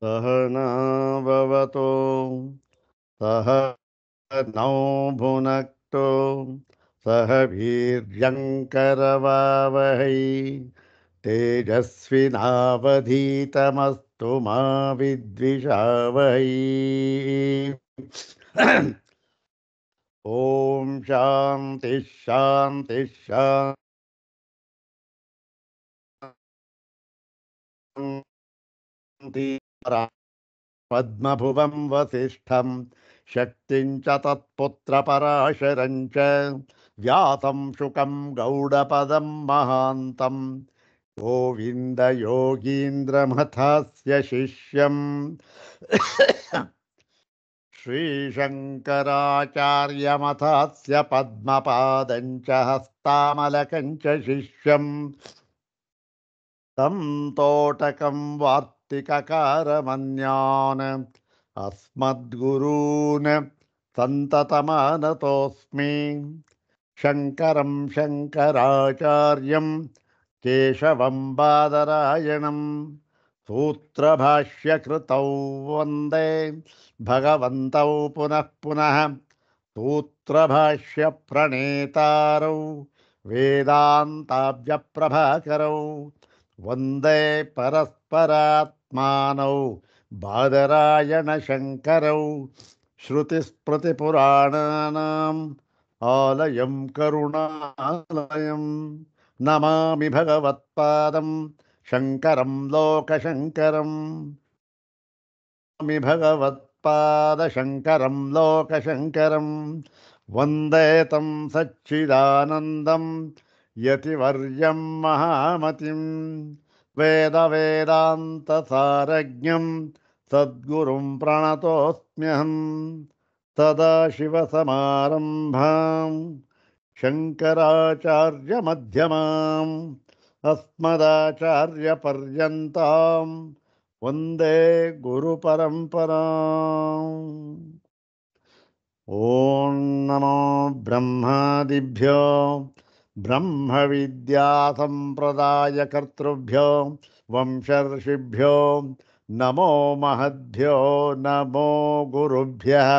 सहनाववतो सह नौ भुनक्तो सह वीर्यङ्करवावहै तेजस्विनावधीतमस्तु मा विद्विषावहै। ॐ शान्ति शान्ति शान्ति। पद्मभुवं वसिष्ठं शक्तिं च तत्पुत्रपराशरं च व्यासं शुकं गौडपदं महान्तं गोविन्दयोगीन्द्रमथस्य शिष्यं श्रीशङ्कराचार्यमथस्य पद्मपादं च हस्तामलकं च शिष्यम् तं तोटकं वार्तिककारमन्यान् अस्मद्गुरून् सन्ततमानतोऽस्मि। शङ्करं शङ्कराचार्यं केशवं बादरायणं सूत्रभाष्यकृतौ वन्दे भगवन्तौ पुनः पुनः। सूत्रभाष्यप्रणेतारौ वेदान्ताब्जप्रभाकरौ वन्दे परस्परात्मानौ बादरायणशङ्करौ श्रुतिस्मृतिपुराणानाम् आलयं करुणालयं नमामि भगवत्पादं शङ्करं लोकशङ्करम्। नमामि भगवत्पादशङ्करं लोकशङ्करं वन्दे तं सच्चिदानन्दं यतिवर्यं महामतिं वेदवेदान्तसारज्ञं सद्गुरुं प्रणतोऽस्म्यहं सदाशिवसमारम्भां शङ्कराचार्यमध्यमाम् अस्मदाचार्यपर्यन्तां वन्दे गुरुपरम्पराम्। ॐ नमो ब्रह्मादिभ्यो ब्रह्मविद्यासम्प्रदायकर्तृभ्यो वंशर्षिभ्यो नमो महद्भ्यो नमो गुरुभ्यः।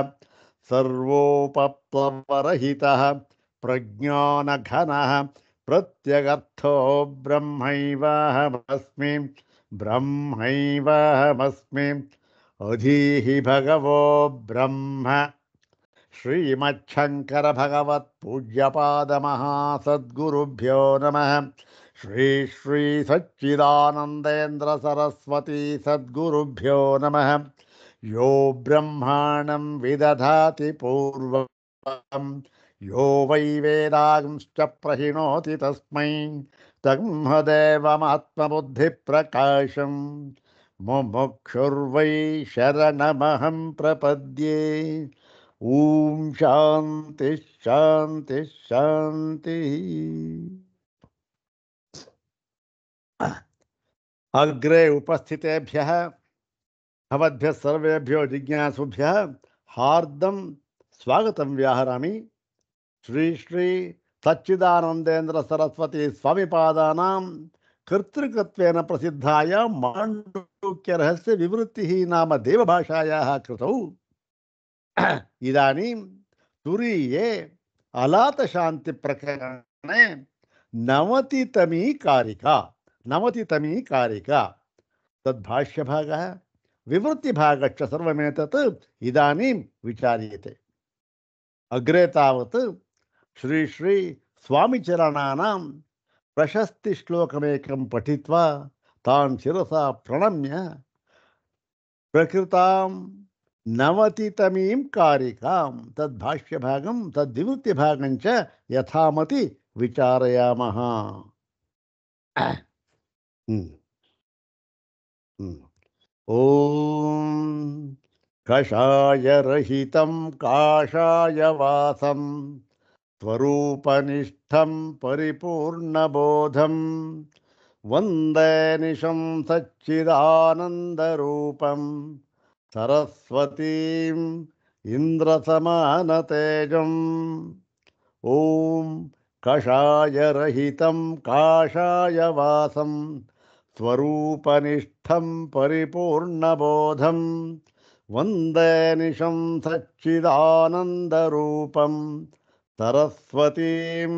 सर्वोपप्लवरहितः प्रज्ञानघनः प्रत्यगर्थो ब्रह्मैवाहमस्मि ब्रह्मैवाहमस्मि। अधीहि भगवो ब्रह्म श्रीमच्छंकर भगवत पूज्यपाद महासद्गुरुभ्यो नमः। श्री श्री सच्चिदानंदेन्द्र सरस्वती सद्गुरुभ्यो नमः। यो ब्रह्माणं विदधाति पूर्वं यो वै वेदांश्च प्रहिणोति तस्मै तन्मदेवमात्मबुद्धिप्रकाशं मुमुक्षुर्वै शरणमहं प्रपद्ये। ओम शांति शांति शांति। अग्रे उपस्थितेभ्यः भवद्भ्यः सर्वेभ्यो जिज्ञासुभ्यः हार्दं स्वागतं व्याहरामि। श्री श्री सच्चिदानंदेन्द्र सरस्वती स्वामिपादानां कर्तृकत्वेन प्रसिद्धाय माण्डूक्य रहस्य विवृत्तिः नाम देवभाषायाः कृतौ इदानीं तुरीये अलात शांति प्रकरणे नवतितमी कारिका तद्भाष्यभागः विवृत्तिभागश्च सर्वमेतत् इदानीं विचार्यते। अग्रे तावत् श्री श्री स्वामिचरणानां प्रशस्तिश्लोकमेकं पठित्वा तान् शिरसा प्रणम्य प्रकृतां नवतितमीं कारिकां तद्भाष्यभागं तद्विवृत्तिभागं च यथामति विचारयामः। ॐ कषायरहितं काषायवासं स्वरूपनिष्ठं परिपूर्णबोधं वन्दे निशं सच्चिदानन्दरूपं सरस्वतीम् इन्द्रसमानतेजम्। ॐ कषायरहितं काषायवासं ಸ್ವರೂಪನಿಷ್ಠಂ ಪರಿಪೂರ್ಣಬೋಧಂ ವಂದೇ ನಿಶಂ ಸಚ್ಚಿದಾನಂದರೂಪಂ ಸರಸ್ವತೀಂ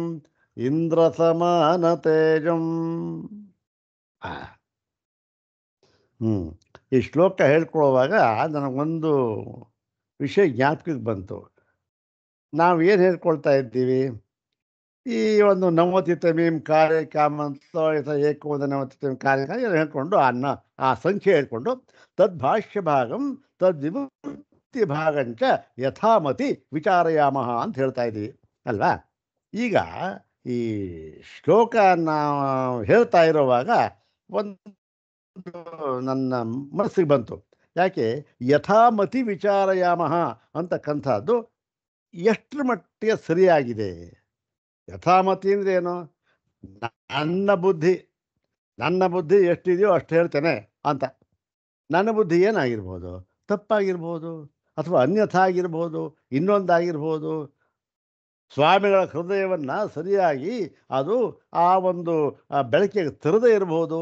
ಇಂದ್ರಸಮಾನತೇಜಂ. ಈ ಶ್ಲೋಕ ಹೇಳ್ಕೊಳ್ಳುವಾಗ ನನಗೊಂದು ವಿಷಯ ಜ್ಞಾಪಕಕ್ಕೆ ಬಂತು. ನಾವು ಏನು ಹೇಳ್ಕೊಳ್ತಾ ಇದ್ದೀವಿ? ಈ ಒಂದು ನವತಿ ತಮೀಂ ಕಾರ್ಯಕಾಮ ಅಂತ ಏಕೋದ ನವತಿ ತಮೀಂ ಕಾರ್ಯಕಾಮ ಹೇಳ್ಕೊಂಡು ಆ ಸಂಖ್ಯೆ ಹೇಳ್ಕೊಂಡು ತದ್ಭಾಷ್ಯ ಭಾಗಂ ತದ್ವಿಭೂತಿ ಭಾಗಂಚ ಯಥಾಮತಿ ವಿಚಾರಯಾಮಃ ಅಂತ ಹೇಳ್ತಾ ಇದ್ದೀವಿ ಅಲ್ವಾ? ಈಗ ಈ ಶ್ಲೋಕ ನಾವು ಹೇಳ್ತಾ ಇರೋವಾಗ ಒಂದು ನನ್ನ ಮನಸ್ಸಿಗೆ ಬಂತು. ಯಾಕೆ ಯಥಾಮತಿ ವಿಚಾರಯಾಮಃ ಅಂತಕ್ಕಂಥದ್ದು ಎಷ್ಟರ ಮಟ್ಟಿಗೆ ಸರಿಯಾಗಿದೆ? ಯಥಾಮತಿ ಅಂದರೆ ಏನು? ನನ್ನ ಬುದ್ಧಿ ಎಷ್ಟಿದೆಯೋ ಅಷ್ಟು ಹೇಳ್ತೇನೆ ಅಂತ. ನನ್ನ ಬುದ್ಧಿ ಏನಾಗಿರ್ಬೋದು? ತಪ್ಪಾಗಿರ್ಬೋದು, ಅಥವಾ ಅನ್ಯಥಾ ಆಗಿರ್ಬೋದು, ಇನ್ನೊಂದಾಗಿರ್ಬೋದು. ಸ್ವಾಮಿಗಳ ಹೃದಯವನ್ನು ಸರಿಯಾಗಿ ಅದು ಆ ಒಂದು ಬೆಳಕಿಗೆ ತರದೇ ಇರ್ಬೋದು.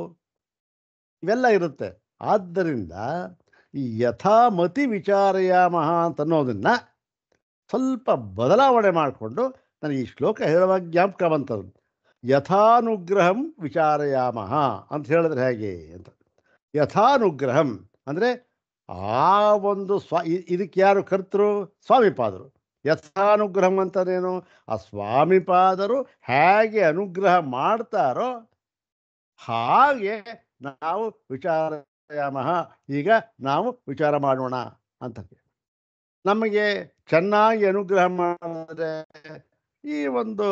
ಇವೆಲ್ಲ ಇರುತ್ತೆ. ಆದ್ದರಿಂದ ಈ ಯಥಾಮತಿ ವಿಚಾರಯಾಮಃ ಅಂತ ಅನ್ನೋದನ್ನು ಸ್ವಲ್ಪ ಬದಲಾವಣೆ ಮಾಡಿಕೊಂಡು ನನಗೆ ಈ ಶ್ಲೋಕ ಹೇಳುವಾಗ ಜ್ಞಾಪಕ ಬಂತದ್ದು. ಯಥಾನುಗ್ರಹಂ ವಿಚಾರಯಾಮಃ ಅಂತ ಹೇಳಿದ್ರೆ ಹೇಗೆ ಅಂತ. ಯಥಾನುಗ್ರಹಂ ಅಂದರೆ ಆ ಒಂದು ಇದಕ್ಕೆ ಯಾರು ಕರ್ತರು? ಸ್ವಾಮಿಪಾದರು. ಯಥಾನುಗ್ರಹಂ ಅಂತನೇನು? ಆ ಸ್ವಾಮಿಪಾದರು ಹೇಗೆ ಅನುಗ್ರಹ ಮಾಡ್ತಾರೋ ಹಾಗೆ ನಾವು ವಿಚಾರಯಾಮಃ, ಈಗ ನಾವು ವಿಚಾರ ಮಾಡೋಣ ಅಂತ. ನಮಗೆ ಚೆನ್ನಾಗಿ ಅನುಗ್ರಹ ಮಾಡಿದ್ರೆ ಈ ಒಂದು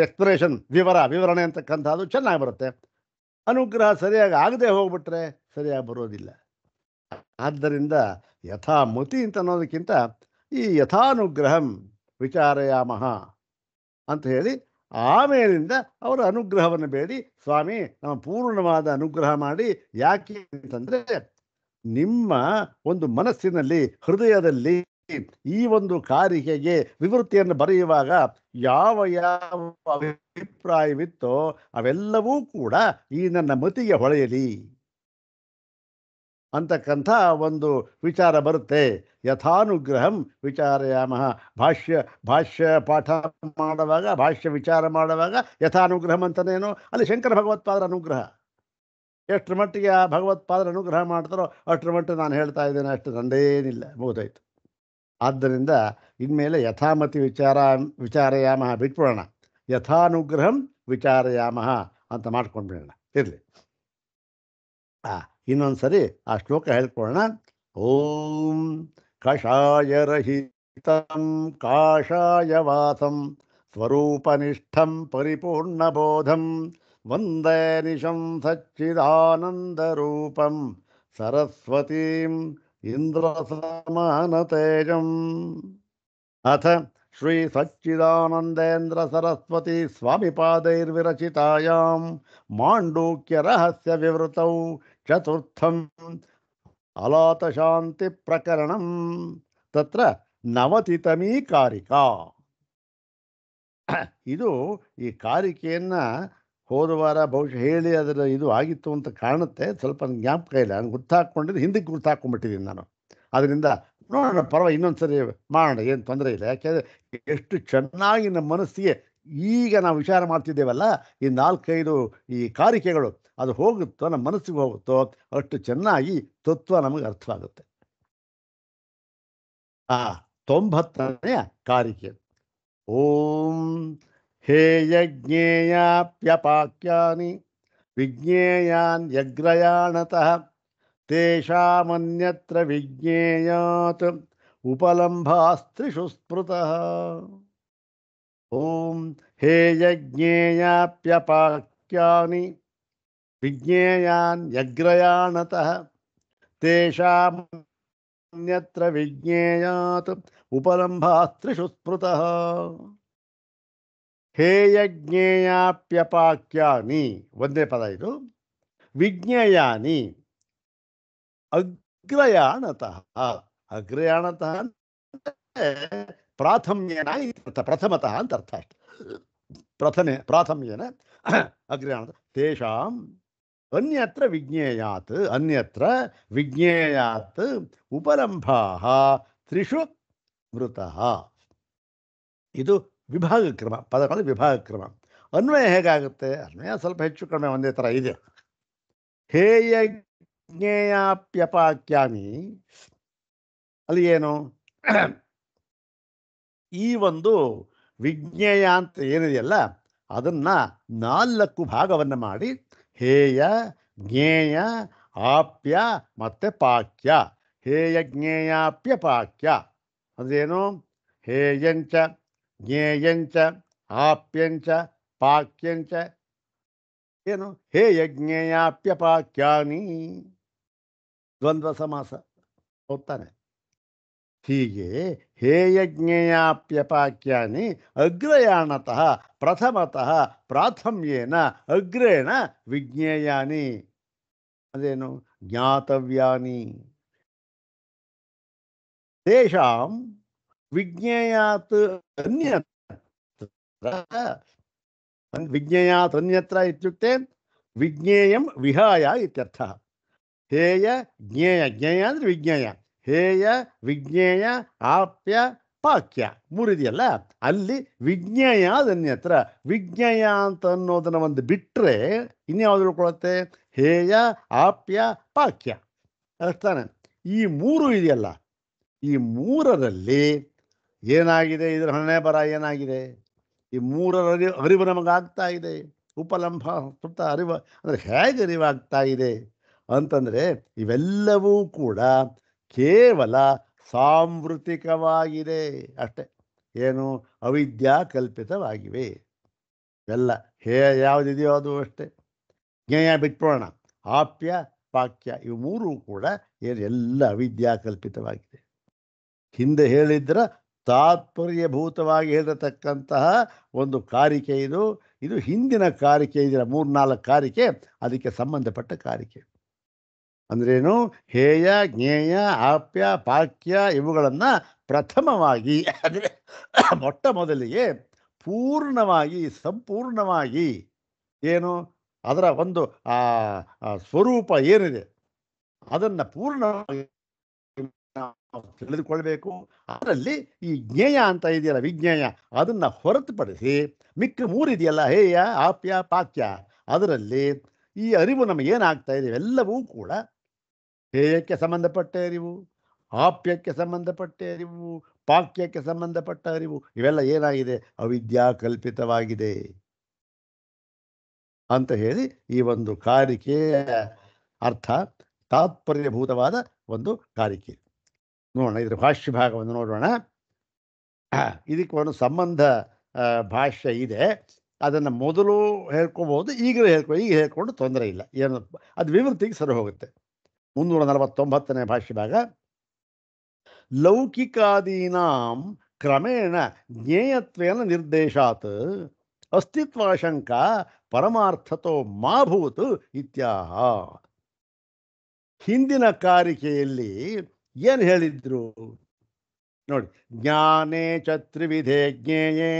ಎಕ್ಸ್ಪ್ರೆಷನ್ ವಿವರಣೆ ಅಂತಕ್ಕಂಥದ್ದು ಚೆನ್ನಾಗಿ ಬರುತ್ತೆ. ಅನುಗ್ರಹ ಸರಿಯಾಗಿ ಆಗದೆ ಹೋಗ್ಬಿಟ್ರೆ ಸರಿಯಾಗಿ ಬರೋದಿಲ್ಲ. ಆದ್ದರಿಂದ ಯಥಾಮತಿ ಅಂತ ಅನ್ನೋದಕ್ಕಿಂತ ಈ ಯಥಾನುಗ್ರಹಂ ವಿಚಾರಯಾಮಃ ಅಂತ ಹೇಳಿ ಆಮೇಲಿಂದ ಅವರ ಅನುಗ್ರಹವನ್ನು ಬೇಡಿ, ಸ್ವಾಮಿ ನಮ್ಮ ಪೂರ್ಣವಾದ ಅನುಗ್ರಹ ಮಾಡಿ. ಯಾಕೆ ಅಂತಂದರೆ ನಿಮ್ಮ ಒಂದು ಮನಸ್ಸಿನಲ್ಲಿ, ಹೃದಯದಲ್ಲಿ ಈ ಒಂದು ಕಾರಿಕೆಗೆ ವಿವೃತ್ತಿಯನ್ನು ಬರೆಯುವಾಗ ಯಾವ ಯಾವ ಅಭಿಪ್ರಾಯವಿತ್ತೋ ಅವೆಲ್ಲವೂ ಕೂಡ ಈ ನನ್ನ ಮತಿಗೆ ಹೊಳೆಯಲಿ ಅಂತಕ್ಕಂಥ ಒಂದು ವಿಚಾರ ಬರುತ್ತೆ. ಯಥಾನುಗ್ರಹಂ ವಿಚಾರಯಾಮಃ. ಭಾಷ್ಯ ಪಾಠ ಮಾಡುವಾಗ, ಭಾಷ್ಯ ವಿಚಾರ ಮಾಡುವಾಗ ಯಥಾನುಗ್ರಹಂ ಅಂತನೇನು? ಅಲ್ಲಿ ಶಂಕರ ಭಗವತ್ಪಾದರ ಅನುಗ್ರಹ ಎಷ್ಟರ ಮಟ್ಟಿಗೆ ಆ ಭಗವತ್ಪಾದರ ಅನುಗ್ರಹ ಮಾಡ್ತಾರೋ ಅಷ್ಟರ ಮಟ್ಟಿಗೆ ನಾನು ಹೇಳ್ತಾ ಇದ್ದೇನೆ, ಅಷ್ಟು ನಂದೇನಿಲ್ಲ, ಮುಗಿದೋಯ್ತು. ಆದ್ದರಿಂದ ಇನ್ಮೇಲೆ ಯಥಾಮತಿ ವಿಚಾರಯಾಮಃ ಬಿಟ್ಬಿಡೋಣ, ಯಥಾನುಗ್ರಹಂ ವಿಚಾರಯಾಮಃ ಅಂತ ಮಾಡ್ಕೊಂಡ್ಬಿಡೋಣ. ಇರಲಿ, ಇನ್ನೊಂದು ಸರಿ ಆ ಶ್ಲೋಕ ಹೇಳ್ಕೊಳ್ಳೋಣ. ಓಂ ಕಷಾಯರಹಿತಂ ಕಾಷಾಯವಾಸಂ ಸ್ವರೂಪನಿಷ್ಠಂ ಪರಿಪೂರ್ಣಬೋಧಂ ವಂದೇ ನಿಶಂ ಸಚ್ಚಿದಾನಂದರೂಪಂ ಸರಸ್ವತೀಂ ಇಂದ್ರಸಮಾನತೇಜಂ. ಅಥ ಶ್ರೀ ಸಚ್ಚಿದಾನಂದೇಂದ್ರ ಸರಸ್ವತಿ ಸ್ವಾಮಿಪಾದೈರ್ವಿರಚಿತಾಯಾಂ ಮಾಂಡೂಕ್ಯ ರಹಸ್ಯ ವಿವೃತೌ ಚತುರ್ಥಂ ಅಲಾತಶಾಂತಿ ಪ್ರಕರಣಂ ತತ್ರ ನವತಿತಮೀ ಕಾರಿಕಾ. ಇದು ಈ ಕಾರಿಕೆಯನ್ನು ಹೋದ ವಾರ ಬಹುಶಃ ಹೇಳಿ ಅದರ ಇದು ಆಗಿತ್ತು ಅಂತ ಕಾಣುತ್ತೆ. ಸ್ವಲ್ಪ ಜ್ಞಾಪಕ ಇಲ್ಲ, ನಾನು ಗುರ್ತಾಕೊಂಡಿದ್ದು ಹಿಂದಕ್ಕೆ ಗುರ್ತಾಕೊಂಡ್ಬಿಟ್ಟಿದ್ದೀನಿ ನಾನು. ಅದರಿಂದ ನೋಡೋಣ, ಪರವಾಗಿ ಇನ್ನೊಂದು ಸರಿ ಮಾಡೋಣ, ಏನು ತೊಂದರೆ ಇಲ್ಲ. ಯಾಕೆಂದರೆ ಎಷ್ಟು ಚೆನ್ನಾಗಿ ನಮ್ಮ ಮನಸ್ಸಿಗೆ ಈಗ ನಾವು ವಿಚಾರ ಮಾಡ್ತಿದ್ದೇವಲ್ಲ, ಈ 4-5 ಈ ಕಾರಿಕೆಗಳು ಅದು ಹೋಗುತ್ತೋ, ನಮ್ಮ ಮನಸ್ಸಿಗೆ ಹೋಗುತ್ತೋ, ಅಷ್ಟು ಚೆನ್ನಾಗಿ ತತ್ವ ನಮಗೆ ಅರ್ಥವಾಗುತ್ತೆ. 90ನೇ ಕಾರಿಕೆ. ಓಂ ಹೇ ಯಜ್ಞೇಯಾಪ್ಯಪಾಕ್ಯಾನಿ ವಿಜ್ಞೇಯಾನ್ ಯಗ್ರಯಾಣತಃ ತೇಷಾಮನ್ಯತ್ರ ವಿಜ್ಞೇಯಾತ್ ಉಪಲಂಭಾಸ್ತ್ರಿಷು ಸ್ಮೃತಃ. ಓಂ ಹೇ ಯಜ್ಞೇಯಾಪ್ಯಪಾಕ್ಯಾನಿ ವಿಜ್ಞೇಯಾನ್ ಯಗ್ರಯಾಣತಃ ತೇಷಾಮನ್ಯತ್ರ ವಿಜ್ಞೇಯಾತ್ ಉಪಲಂಭಾಸ್ತ್ರಿಷು ಸ್ಮೃತಃ. ಹೇ ಯಜ್ಞೇಯಾಪ್ಯಪಾಕ್ಯಾನಿ ಒಂದೇ ಪದ ಇದು. ವಿಜ್ಞೇಯಾನಿ ಅಗ್ರಯಾಣತಃ. ಅಗ್ರಯಾಣತಃ ಪ್ರಾಥಮ್ಯೇನ ಇತ್ಯರ್ಥ, ಪ್ರಥಮತಃ ಅಂತ ಅರ್ಥ ಅಷ್ಟೆ. ಪ್ರಾಥಮ್ಯೇನ ಅಗ್ರಯಾಣತಃ ತೇಷಾಂ ಅನ್ಯತ್ರ ವಿಜ್ಞೇಯಾತ್ ಅನ್ಯತ್ರ ವಿಜ್ಞೇಯಾತ್ ಉಪಲಂಭಾಃ ತ್ರಿಷು ಮೃತಃ. ಇದು ವಿಭಾಗ ಕ್ರಮ, ಪದಗಳ ವಿಭಾಗ ಕ್ರಮ. ಅನ್ವಯ ಹೇಗಾಗುತ್ತೆ? ಅನ್ವಯ ಸ್ವಲ್ಪ ಹೆಚ್ಚು ಕಡಿಮೆ ಒಂದೇ ಥರ ಇದೆ. ಹೇಯ ಜ್ಞೇಯಾಪ್ಯಪಾಕ್ಯಾನಿ, ಅಲ್ಲಿ ಏನು ಈ ಒಂದು ವಿಜ್ಞೇಯ ಅಂತ ಏನಿದೆಯಲ್ಲ ಅದನ್ನ 4 ಭಾಗವನ್ನು ಮಾಡಿ ಹೇಯ, ಜ್ಞೇಯ, ಆಪ್ಯ ಮತ್ತೆ ಪಾಕ್ಯ. ಹೇಯ ಜ್ಞೇಯಾಪ್ಯ ಪಾಕ್ಯ ಅಂದ್ರೇನು? ಹೇಯಂಚ ಜ್ಞೇಯಂಚ ಆಪ್ಯಂಚ ಪಾಕ್ಯಂಚ ಏನು? ಹೇಯ ಜ್ಞೇಯಾಪ್ಯ ಪಾಕ್ಯಾನಿ ದ್ವಂದ್ವ ಸಮಾಸ, ಹೋಗ್ತಾನೆ. ಹೀಗೆ ಹೇಯ ಜ್ಞೇಯಾಪ್ಯಪಾಕ್ಯಾನಿ ಅಗ್ರಯಾಣತಃ ಪ್ರಥಮತಃ ಪ್ರಾಥಮ್ಯೇನ ಅಗ್ರೇಣ ವಿಜ್ಞೇಯಾನಿ ಅದೇನು? ಜ್ಞಾತವ್ಯಾನಿ. ತೇಷಾಂ ವಿಜ್ಞೇಯಾತ್ ಅನ್ಯತ್ರ. ವಿಜ್ಞೇಯಾತ್ ಅನ್ಯತ್ರ ಇತ್ಯುಕ್ತೆ ವಿಜ್ಞೇಯಂ ವಿಹಾಯ ಇತ್ಯರ್ಥ. ಹೇಯ ಜ್ಞೇಯ, ಜ್ಞೇಯ ಅಂದ್ರೆ ವಿಜ್ಞೇಯ, ಹೇಯ ವಿಜ್ಞೇಯ ಆಪ್ಯ ಪಾಕ್ಯ ಮೂರಿದೆಯಲ್ಲ, ಅಲ್ಲಿ ವಿಜ್ಞೇಯ ಅದನ್ಯತ್ರ. ವಿಜ್ಞೇಯ ಅಂತ ಅನ್ನೋದನ್ನ ಒಂದು ಬಿಟ್ಟರೆ ಇನ್ಯಾವುದು ಉಳ್ಕೊಳುತ್ತೆ? ಹೇಯ, ಆಪ್ಯ, ಪಾಕ್ಯ ಅಷ್ಟಾನೆ. ಈ 3 ಇದೆಯಲ್ಲ, ಈ 3ರಲ್ಲಿ ಏನಾಗಿದೆ? ಇದರ ಹಣೆ ಬರ ಏನಾಗಿದೆ? ಈ 3ರ ಅರಿವು ನಮಗಾಗ್ತಾ ಇದೆ. ಉಪಲಂಭ ಸುತ್ತ ಅರಿವು ಅಂದರೆ ಹೇಗೆ ಅರಿವಾಗ್ತಾ ಇದೆ ಅಂತಂದರೆ ಇವೆಲ್ಲವೂ ಕೂಡ ಕೇವಲ ಸಾಂವೃತಿಕವಾಗಿದೆ ಅಷ್ಟೆ. ಏನು? ಅವಿದ್ಯಾ ಕಲ್ಪಿತವಾಗಿವೆ ಎಲ್ಲ. ಯಾವುದಿದೆಯೋ ಅದು ಅಷ್ಟೇ. ಜ್ಞೇಯ ಬಿಟ್ಬಿಡೋಣ, ಆಪ್ಯ ಪಾಕ್ಯ ಇವು 3 ಕೂಡ ಏನು ಎಲ್ಲ ಅವಿದ್ಯಾ ಕಲ್ಪಿತವಾಗಿದೆ. ಹಿಂದೆ ಹೇಳಿದ್ರ ತಾತ್ಪರ್ಯಭೂತವಾಗಿ ಹೇಳಿರತಕ್ಕಂತಹ ಒಂದು ಕಾರಿಕೆ ಇದು. ಇದು ಹಿಂದಿನ ಕಾರಿಕೆ ಇದೆಯಲ್ಲ, 3-4 ಕಾರಿಕೆ, ಅದಕ್ಕೆ ಸಂಬಂಧಪಟ್ಟ ಕಾರಿಕೆ. ಅಂದ್ರೇನು? ಹೇಯ, ಜ್ಞೇಯ, ಆಪ್ಯ, ಪಾಕ್ಯ ಇವುಗಳನ್ನು ಪ್ರಥಮವಾಗಿ ಅಂದರೆ ಮೊಟ್ಟ ಮೊದಲಿಗೆ ಪೂರ್ಣವಾಗಿ ಸಂಪೂರ್ಣವಾಗಿ ಏನು ಅದರ ಒಂದು ಸ್ವರೂಪ ಏನಿದೆ ಅದನ್ನು ಪೂರ್ಣವಾಗಿ ತಿಳಿದುಕೊಳ್ಬೇಕು. ಅದರಲ್ಲಿ ಈ ಜ್ಞೇಯ ಅಂತ ಇದೆಯಲ್ಲ, ವಿಜ್ಞೇಯ, ಅದನ್ನು ಹೊರತುಪಡಿಸಿ ಮಿಕ್ಕ 3 ಇದೆಯಲ್ಲ, ಹೇಯ, ಆಪ್ಯ, ಪಾಕ್ಯ, ಅದರಲ್ಲಿ ಈ ಅರಿವು ನಮಗೇನಾಗ್ತಾ ಇದೆ ಎಲ್ಲವೂ ಕೂಡ ಹೇಯಕ್ಕೆ ಸಂಬಂಧಪಟ್ಟ ಅರಿವು, ಆಪ್ಯಕ್ಕೆ ಸಂಬಂಧಪಟ್ಟ ಅರಿವು, ಪಾಕ್ಯಕ್ಕೆ ಸಂಬಂಧಪಟ್ಟ ಅರಿವು, ಇವೆಲ್ಲ ಏನಾಗಿದೆ? ಅವಿದ್ಯಾ ಕಲ್ಪಿತವಾಗಿದೆ ಅಂತ ಹೇಳಿ ಈ ಒಂದು ಕಾರಿಕೆಯ ಅರ್ಥ ತಾತ್ಪರ್ಯಭೂತವಾದ ಒಂದು ಕಾರಿಕೆ. ನೋಡೋಣ, ಇದರ ಭಾಷ್ಯ ಭಾಗವನ್ನು ನೋಡೋಣ. ಇದಕ್ಕೆ ಒಂದು ಸಂಬಂಧ ಭಾಷ್ಯ ಇದೆ, ಅದನ್ನು ಮೊದಲು ಹೇಳ್ಕೋಬಹುದು, ಈಗಲೇ ಈಗ ಹೇಳ್ಕೊಂಡು ತೊಂದರೆ ಇಲ್ಲ, ಏನು ಅದು ವಿವೃತ್ತಿಗೆ ಸರಿ ಹೋಗುತ್ತೆ. 349ನೇ ಭಾಷ್ಯ ಭಾಗ. ಲೌಕಿಕಾದೀನಾಂ ಕ್ರಮೇಣ ಜ್ಞೇಯತ್ವೇನ ನಿರ್ದೇಶಾತ್ ಅಸ್ತಿತ್ವಾಶಂಕ ಪರಮಾರ್ಥತೋ ಮಾ ಭೂತ್ ಇತ್ಯಾಹ. ಹಿಂದಿನ ಕಾರಿಕೆಯಲ್ಲಿ ಏನು ಹೇಳಿದ್ರು ನೋಡಿ? ಜ್ಞಾನೇ ಚ ತ್ರಿವಿಧೇ ಜ್ಞೇಯೇ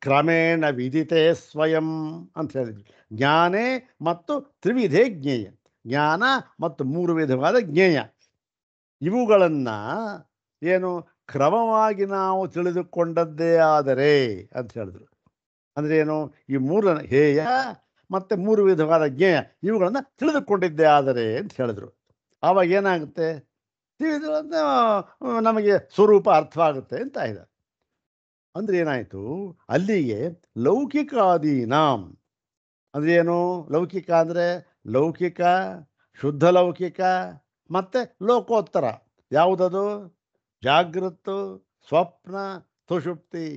ಕ್ರಮೇಣ ವಿದಿತೆ ಸ್ವಯಂ ಅಂತ ಹೇಳಿದ್ರು. ಜ್ಞಾನೇ ಮತ್ತು ತ್ರಿವಿಧೇ ಜ್ಞೇಯ, ಜ್ಞಾನ ಮತ್ತು 3 ವಿಧವಾದ ಜ್ಞೇಯ, ಇವುಗಳನ್ನು ಏನು ಕ್ರಮವಾಗಿ ನಾವು ತಿಳಿದುಕೊಂಡದ್ದೇ ಆದರೆ ಅಂತ ಹೇಳಿದ್ರು. ಅಂದರೆ ಏನು? ಈ 3 ಹೇಯ ಮತ್ತು 3 ವಿಧವಾದ ಜ್ಞೇಯ ಇವುಗಳನ್ನು ತಿಳಿದುಕೊಂಡಿದ್ದೇ ಆದರೆ ಅಂತ ಹೇಳಿದ್ರು. ಆವಾಗ ಏನಾಗುತ್ತೆ? ತಿಳಿದು ನಮಗೆ ಸ್ವರೂಪ ಅರ್ಥವಾಗುತ್ತೆ ಅಂತ ಇದೆ. ಅಂದರೆ ಏನಾಯಿತು? ಅಲ್ಲಿಗೆ ಲೌಕಿಕಾದೀನಾಂ ಅಂದರೆ ಏನು? ಲೌಕಿಕ ಅಂದರೆ ಲೌಕಿಕ, ಶುದ್ಧ ಲೌಕಿಕ ಮತ್ತು ಲೋಕೋತ್ತರ. ಯಾವುದದು? ಜಾಗೃತ್ತು, ಸ್ವಪ್ನ, ಸುಷುಪ್ತಿ.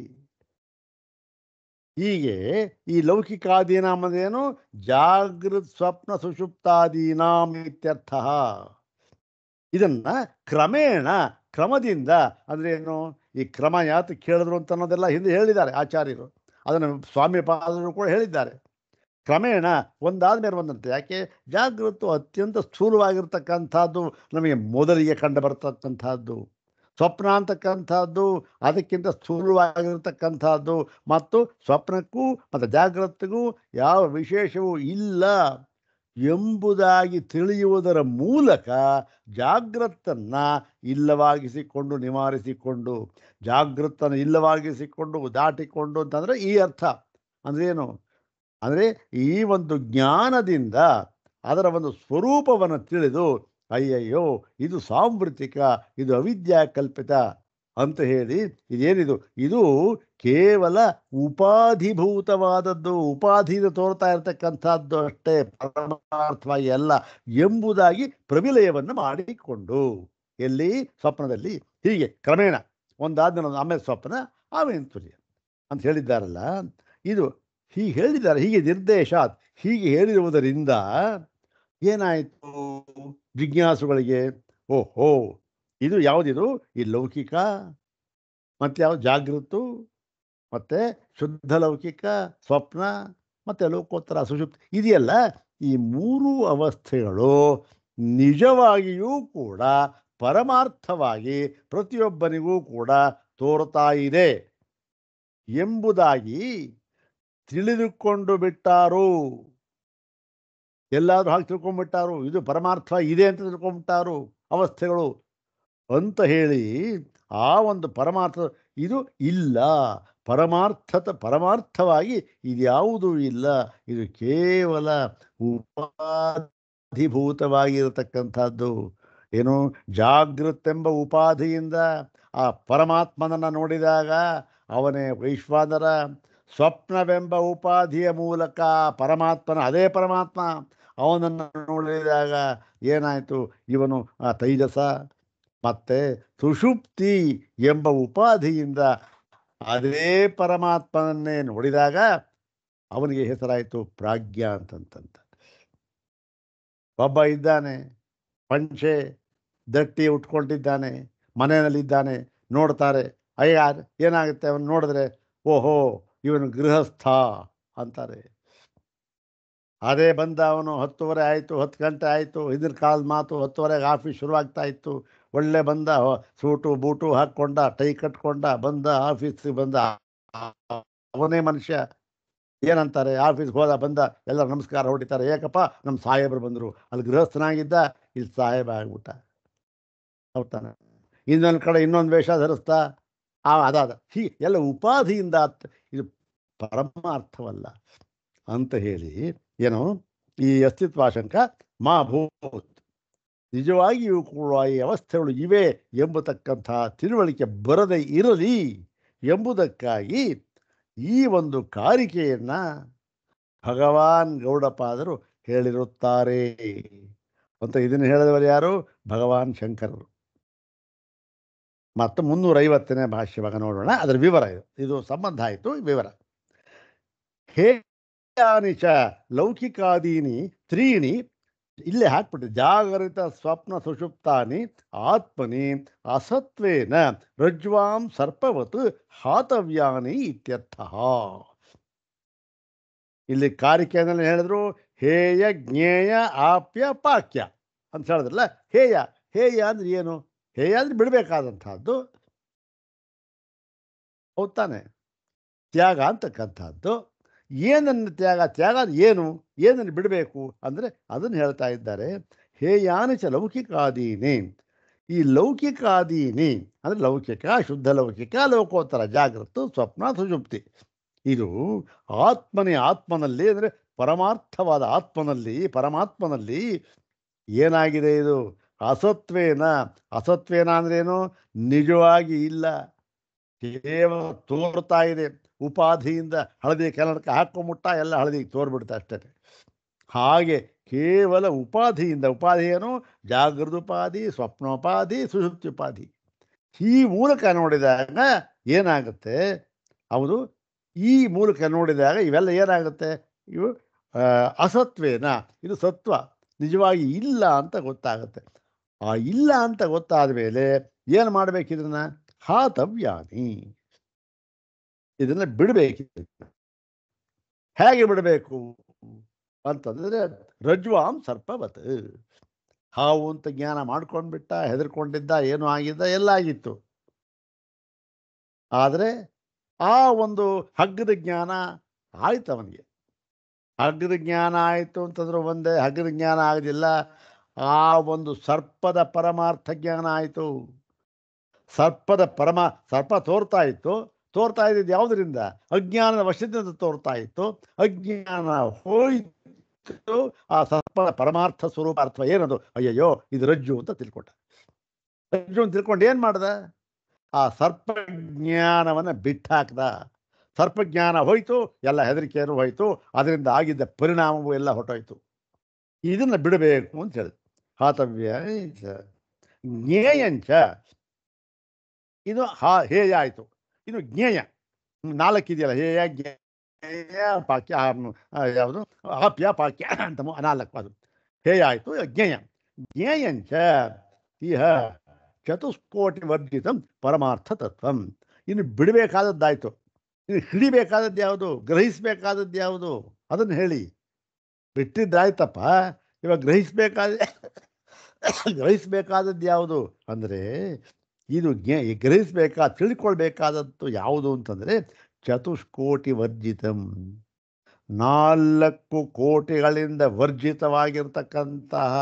ಹೀಗೆ ಈ ಲೌಕಿಕಾದೀನಾಂ ಅಂದ್ರೇನು? ಜಾಗೃತ್, ಸ್ವಪ್ನ, ಸುಷುಪ್ತಾದೀನಾಂ ಇತ್ಯರ್ಥ. ಇದನ್ನ ಕ್ರಮೇಣ, ಕ್ರಮದಿಂದ ಅಂದ್ರೆ ಏನು? ಈ ಕ್ರಮ ಯಾತು ಕೇಳಿದ್ರು ಅಂತ ಅನ್ನೋದೆಲ್ಲ ಹಿಂದೆ ಹೇಳಿದ್ದಾರೆ ಆಚಾರ್ಯರು, ಅದನ್ನು ಸ್ವಾಮಿ ಪಾದರು ಕೂಡ ಹೇಳಿದ್ದಾರೆ. ಕ್ರಮೇಣ ಒಂದಾದ ಮೇಲೆ ಒಂದಂತೆ. ಯಾಕೆ? ಜಾಗೃತ ಅತ್ಯಂತ ಸ್ಥೂಲವಾಗಿರ್ತಕ್ಕಂಥದ್ದು ನಮಗೆ ಮೊದಲಿಗೆ ಕಂಡು ಬರ್ತಕ್ಕಂಥದ್ದು, ಸ್ವಪ್ನ ಅಂತಕ್ಕಂಥದ್ದು ಅದಕ್ಕಿಂತ ಸ್ಥೂಲವಾಗಿರ್ತಕ್ಕಂಥದ್ದು, ಮತ್ತು ಸ್ವಪ್ನಕ್ಕೂ ಮತ್ತು ಜಾಗೃತಿಗೂ ಯಾವ ವಿಶೇಷವೂ ಇಲ್ಲ. ಎಂಬುದಾಗಿ ತಿಳಿಯುವುದರ ಮೂಲಕ ಜಾಗೃತನ್ನು ಇಲ್ಲವಾಗಿಸಿಕೊಂಡು ನಿವಾರಿಸಿಕೊಂಡು, ಜಾಗೃತನ ಇಲ್ಲವಾಗಿಸಿಕೊಂಡು ದಾಟಿಕೊಂಡು ಅಂತಂದರೆ ಈ ಅರ್ಥ. ಅಂದ್ರೇನು ಅಂದರೆ ಈ ಒಂದು ಜ್ಞಾನದಿಂದ ಅದರ ಒಂದು ಸ್ವರೂಪವನ್ನು ತಿಳಿದು ಅಯ್ಯಯ್ಯೋ ಇದು ಸಾಂವೃತಿಕ, ಇದು ಅವಿದ್ಯಾ ಕಲ್ಪಿತ ಅಂತ ಹೇಳಿ ಇದೇನಿದು, ಇದು ಕೇವಲ ಉಪಾಧಿಭೂತವಾದದ್ದು, ಉಪಾಧಿಯಿಂದ ತೋರ್ತಾ ಇರತಕ್ಕಂಥದ್ದು ಅಷ್ಟೇ, ಪರಮಾರ್ಥವಾಗಿ ಅಲ್ಲ ಎಂಬುದಾಗಿ ಪ್ರವಿಲಯವನ್ನು ಮಾಡಿಕೊಂಡು ಎಲ್ಲಿ ಸ್ವಪ್ನದಲ್ಲಿ ಹೀಗೆ ಕ್ರಮೇಣ ಒಂದಾದ್ಮೇಲೆ ಒಂದು, ಆಮೇಲೆ ಸ್ವಪ್ನ ಆಮೇಲೆ ತುರ್ಯ ಅಂತ ಹೇಳಿದ್ದಾರಲ್ಲ. ಇದು ಹೀಗೆ ಹೇಳಿದ್ದಾರೆ, ಹೀಗೆ ನಿರ್ದೇಶಾತ್ ಹೀಗೆ ಹೇಳಿರುವುದರಿಂದ ಏನಾಯಿತು ಜಿಜ್ಞಾಸುಗಳಿಗೆ, ಓಹೋ ಇದು ಯಾವುದಿದು, ಈ ಲೌಕಿಕ ಮತ್ತು ಯಾವುದು ಜಾಗೃತು ಮತ್ತು ಶುದ್ಧ ಲೌಕಿಕ ಸ್ವಪ್ನ ಮತ್ತು ಲೋಕೋತ್ತರ ಸುಷುಪ್ತಿ ಇದೆಯಲ್ಲ, ಈ ಮೂರು ಅವಸ್ಥೆಗಳು ನಿಜವಾಗಿಯೂ ಕೂಡ ಪರಮಾರ್ಥವಾಗಿ ಪ್ರತಿಯೊಬ್ಬನಿಗೂ ಕೂಡ ತೋರ್ತಾ ಇದೆ ಎಂಬುದಾಗಿ ತಿಳಿದುಕೊಂಡು ಬಿಟ್ಟಾರು. ಎಲ್ಲಾದರೂ ಹಾಗೆ ತಿಳ್ಕೊಂಡ್ಬಿಟ್ಟಾರು, ಇದು ಪರಮಾರ್ಥ ಇದೆ ಅಂತ ತಿಳ್ಕೊಂಡ್ಬಿಟ್ಟಾರು ಅವಸ್ಥೆಗಳು ಅಂತ ಹೇಳಿ ಆ ಒಂದು ಪರಮಾರ್ಥ ಇದು ಇಲ್ಲ, ಪರಮಾರ್ಥವಾಗಿ ಇದ್ಯಾವುದೂ ಇಲ್ಲ, ಇದು ಕೇವಲ ಉಪಾಧಿಭೂತವಾಗಿರತಕ್ಕಂಥದ್ದು. ಏನು ಜಾಗೃತೆಂಬ ಉಪಾಧಿಯಿಂದ ಆ ಪರಮಾತ್ಮನನ್ನು ನೋಡಿದಾಗ ಅವನೇ ವೈಶ್ವಾನರ, ಸ್ವಪ್ನವೆಂಬ ಉಪಾಧಿಯ ಮೂಲಕ ಪರಮಾತ್ಮನ ಅದೇ ಪರಮಾತ್ಮ ಅವನನ್ನು ನೋಡಿದಾಗ ಏನಾಯಿತು, ಇವನು ಆ ತೈಜಸ, ಮತ್ತೆ ಸುಷುಪ್ತಿ ಎಂಬ ಉಪಾಧಿಯಿಂದ ಅದೇ ಪರಮಾತ್ಮನನ್ನೇ ನೋಡಿದಾಗ ಅವನಿಗೆ ಹೆಸರಾಯಿತು ಪ್ರಾಜ್ಞ ಅಂತಂತ. ಒಬ್ಬ ಇದ್ದಾನೆ, ಪಂಚೆ ದಟ್ಟಿ ಉಟ್ಕೊಂಡಿದ್ದಾನೆ, ಮನೆಯಲ್ಲಿದ್ದಾನೆ, ನೋಡ್ತಾರೆ, ಅಯ್ಯ ಏನಾಗುತ್ತೆ ಅವನು ನೋಡಿದ್ರೆ, ಓಹೋ ಇವನು ಗೃಹಸ್ಥ ಅಂತಾರೆ. ಅದೇ ಬಂದ ಅವನು 10:30 ಆಯಿತು, 10 ಗಂಟೆ ಆಯಿತು, ಇದ್ರ ಕಾಲದ ಮಾತು 10:30ಗೆ ಆಫೀಸ್ ಶುರುವಾಗ್ತಾ ಇತ್ತು, ಒಳ್ಳೆ ಬಂದ, ಸೂಟು ಬೂಟು ಹಾಕ್ಕೊಂಡ, ಟೈ ಕಟ್ಕೊಂಡ, ಬಂದ ಆಫೀಸಿಗೆ ಬಂದ, ಅವನೇ ಮನುಷ್ಯ. ಏನಂತಾರೆ, ಆಫೀಸ್ಗೆ ಹೋದ, ಬಂದ, ಎಲ್ಲರೂ ನಮಸ್ಕಾರ ಹೊಡಿತಾರೆ, ಏಕಪ್ಪ ನಮ್ಮ ಸಾಹೇಬರು ಬಂದರು, ಅಲ್ಲಿ ಗೃಹಸ್ಥನಾಗಿದ್ದ ಇಲ್ಲಿ ಸಾಹೇಬ ಆಗ್ಬಿಟ್ಟ ಹೌದಾನೆ. ಇನ್ನೊಂದು ಕಡೆ ಇನ್ನೊಂದು ವೇಷ ಧರಿಸ್ತಾ ಅದಾದ ಹೀಗೆ ಎಲ್ಲ ಉಪಾಧಿಯಿಂದ ಇದು ಪರಮಾರ್ಥವಲ್ಲ ಅಂತ ಹೇಳಿ ಏನು ಈ ಅಸ್ತಿತ್ವಾಶಂಕ ಮಾ ಭೂತ್, ನಿಜವಾಗಿಯೂ ಕೂಡ ಈ ಅವಸ್ಥೆಗಳು ಇವೆ ಎಂಬತಕ್ಕಂಥ ತಿಳುವಳಿಕೆ ಬರದೇ ಇರಲಿ ಎಂಬುದಕ್ಕಾಗಿ ಈ ಒಂದು ಕಾರಿಕೆಯನ್ನು ಭಗವಾನ್ ಗೌಡಪಾದರು ಹೇಳಿರುತ್ತಾರೆ ಅಂತ. ಇದನ್ನು ಹೇಳಿದವರು ಯಾರು? ಭಗವಾನ್ ಶಂಕರರು. ಮತ್ತು 350ನೇ ಭಾಷ್ಯವಾಗ ನೋಡೋಣ, ಅದರ ವಿವರ ಇದು ಸಂಬಂಧ ಆಯಿತು. ವಿವರ ಹೇಯಾನಿ ಚ ಲೌಕಿಕಾದೀನಿ ತ್ರೀಣಿ, ಇಲ್ಲೇ ಹಾಕ್ಬಿಟ್ಟು ಜಾಗರಿತ ಸ್ವಪ್ನ ಸುಷುಪ್ತಾನಿ ಆತ್ಮನಿ ಅಸತ್ವೇನ ರಜ್ವಾಂ ಸರ್ಪವತ್ ಹಾತವ್ಯಾನಿ ಇತ್ಯರ್ಥ. ಇಲ್ಲಿ ಕಾರಿಕೆಯಲ್ಲಿ ಹೇಳಿದ್ರು ಹೇಯ ಜ್ಞೇಯ ಆಪ್ಯ ಪಾಕ್ಯ ಅಂತ ಹೇಳಿದ್ರಲ್ಲ. ಹೇಯ ಅಂದ್ರೆ ಏನು? ಹೇಯ ಅಂದ್ರೆ ಬಿಡಬೇಕಾದಂಥದ್ದು, ಹೌದ್ ತಾನೆ? ತ್ಯಾಗ ಅಂತಕ್ಕಂಥದ್ದು. ಏನನ್ನು ತ್ಯಾಗ ಏನನ್ನು ಬಿಡಬೇಕು ಅಂದರೆ ಅದನ್ನು ಹೇಳ್ತಾ ಇದ್ದಾರೆ. ಹೇಯಾನಿಚ ಲೌಕಿಕಾದೀನಿ, ಈ ಲೌಕಿಕಾದೀನಿ ಅಂದರೆ ಲೌಕಿಕ, ಶುದ್ಧ ಲೌಕಿಕ, ಲೋಕೋತ್ತರ, ಜಾಗೃತ, ಸ್ವಪ್ನ, ಸುಷುಪ್ತಿ, ಇದು ಆತ್ಮನಲ್ಲಿ ಅಂದರೆ ಪರಮಾರ್ಥವಾದ ಪರಮಾತ್ಮನಲ್ಲಿ ಏನಾಗಿದೆ? ಇದು ಅಸತ್ವೇನ ಅಂದ್ರೇನು? ನಿಜವಾಗಿ ಇಲ್ಲ, ಕೇವಲ ತೋರ್ತಾ ಇದೆ. ಉಪಾಧಿಯಿಂದ ಹಳದಿ ಕನ್ನಡಕ ಹಾಕೊಂಬಿಟ್ಟ, ಎಲ್ಲ ಹಳದಿಗೆ ತೋರ್ಬಿಡ್ತಾ ಅಷ್ಟೇ. ಹಾಗೆ ಕೇವಲ ಉಪಾಧಿಯಿಂದ, ಉಪಾಧಿ ಏನು? ಜಾಗೃತೋಪಾಧಿ, ಸ್ವಪ್ನೋಪಾಧಿ, ಸುಷುಪ್ತ್ಯುಪಾಧಿ. ಈ ಮೂಲಕ ನೋಡಿದಾಗ ಏನಾಗುತ್ತೆ? ಹೌದು, ಈ ಮೂಲಕ ನೋಡಿದಾಗ ಇವೆಲ್ಲ ಏನಾಗುತ್ತೆ? ಇವು ಅಸತ್ವೇನ, ಇದು ಸತ್ವ ನಿಜವಾಗಿ ಇಲ್ಲ ಅಂತ ಗೊತ್ತಾಗುತ್ತೆ. ಆ ಇಲ್ಲ ಅಂತ ಗೊತ್ತಾದ ಮೇಲೆ ಏನು ಮಾಡಬೇಕು? ಇದನ್ನ ಹಾತವ್ಯಾನಿ, ಇದನ್ನ ಬಿಡಬೇಕು. ಹೇಗೆ ಬಿಡಬೇಕು ಅಂತಂದ್ರೆ ರಜ್ವಾಂ ಸರ್ಪವತ್, ಹಾವು ಅಂತ ಜ್ಞಾನ ಮಾಡ್ಕೊಂಡ್ಬಿಟ್ಟ, ಹೆದರ್ಕೊಂಡಿದ್ದ, ಏನೂ ಆಗಿದ್ದ, ಎಲ್ಲ ಆಗಿತ್ತು. ಆದರೆ ಆ ಒಂದು ಹಗ್ಗದ ಜ್ಞಾನ ಆಯ್ತು ಅವನಿಗೆ. ಹಗ್ಗದ ಜ್ಞಾನ ಆಯಿತು ಅಂತಂದ್ರೆ ಒಂದೇ, ಹಗ್ಗದ ಜ್ಞಾನ ಆಗಲಿಲ್ಲ, ಆ ಒಂದು ಸರ್ಪದ ಪರಮಾರ್ಥ ಜ್ಞಾನ ಆಯಿತು. ಸರ್ಪ ತೋರ್ತಾ ಇತ್ತು, ತೋರ್ತಾ ಇದ್ದಿದ್ದು ಯಾವುದರಿಂದ? ಅಜ್ಞಾನದ ವಶದಿಂದ ತೋರ್ತಾ ಇತ್ತು. ಅಜ್ಞಾನ ಹೋಯಿತು, ಆ ಸರ್ಪದ ಪರಮಾರ್ಥ ಸ್ವರೂಪಾರ್ಥ ಏನದು? ಅಯ್ಯಯ್ಯೋ ಇದು ರಜ್ಜು ಅಂತ ತಿಳ್ಕೊಂಡ. ರಜ್ಜು ಅಂತ ತಿಳ್ಕೊಂಡು ಏನು ಮಾಡ್ದ? ಆ ಸರ್ಪಜ್ಞಾನವನ್ನು ಬಿಟ್ಟಾಕ್ದ. ಸರ್ಪಜ್ಞಾನ ಹೋಯ್ತು, ಎಲ್ಲ ಹೆದರಿಕೆಯನ್ನು ಹೋಯ್ತು, ಅದರಿಂದ ಆಗಿದ್ದ ಪರಿಣಾಮವೂ ಎಲ್ಲ ಹೊಟ್ಟೋಯ್ತು. ಇದನ್ನು ಬಿಡಬೇಕು ಅಂತ ಹೇಳಿದ್ರು. ಹಾತವ್ಯ ಜ್ಞೇಯಂಚ, ಇದು ಹೇಯ ಆಯಿತು. ಇನ್ನು ಜ್ಞೇಯ 4 ಇದೆಯಲ್ಲ, ಹೇಯ ಜ್ಞೇಯ ಪಾಕ್ಯ, ಯಾವುದು ಆಪ್ಯ ಪಾಕ್ಯ ಅಂತ 4 ಅದು ಹೇಯ ಆಯಿತು. ಜ್ಞೇಯ ಜ್ಞೇಯಂಚ ಇಹ ಚತುಷ್ಕೋಟಿ ವರ್ಜಿತಂ ಪರಮಾರ್ಥ ತತ್ವಂ. ಇನ್ನು ಬಿಡಬೇಕಾದದ್ದಾಯ್ತು. ಇನ್ನು ಹಿಡಿಬೇಕಾದದ್ದು ಯಾವುದು? ಗ್ರಹಿಸಬೇಕಾದದ್ದು ಯಾವುದು? ಅದನ್ನು ಹೇಳಿ. ಬಿಟ್ಟಿದ್ದಾಯ್ತಪ್ಪ, ಇವಾಗ ಗ್ರಹಿಸಬೇಕಾದದ್ದು ಯಾವುದು ಅಂದರೆ, ಇದು ತಿಳ್ಕೊಳ್ಬೇಕಾದದ್ದು ಯಾವುದು ಅಂತಂದರೆ ಚತುಷ್ಕೋಟಿ ವರ್ಜಿತಂ, 4 ಕೋಟಿಗಳಿಂದ ವರ್ಜಿತವಾಗಿರ್ತಕ್ಕಂತಹ,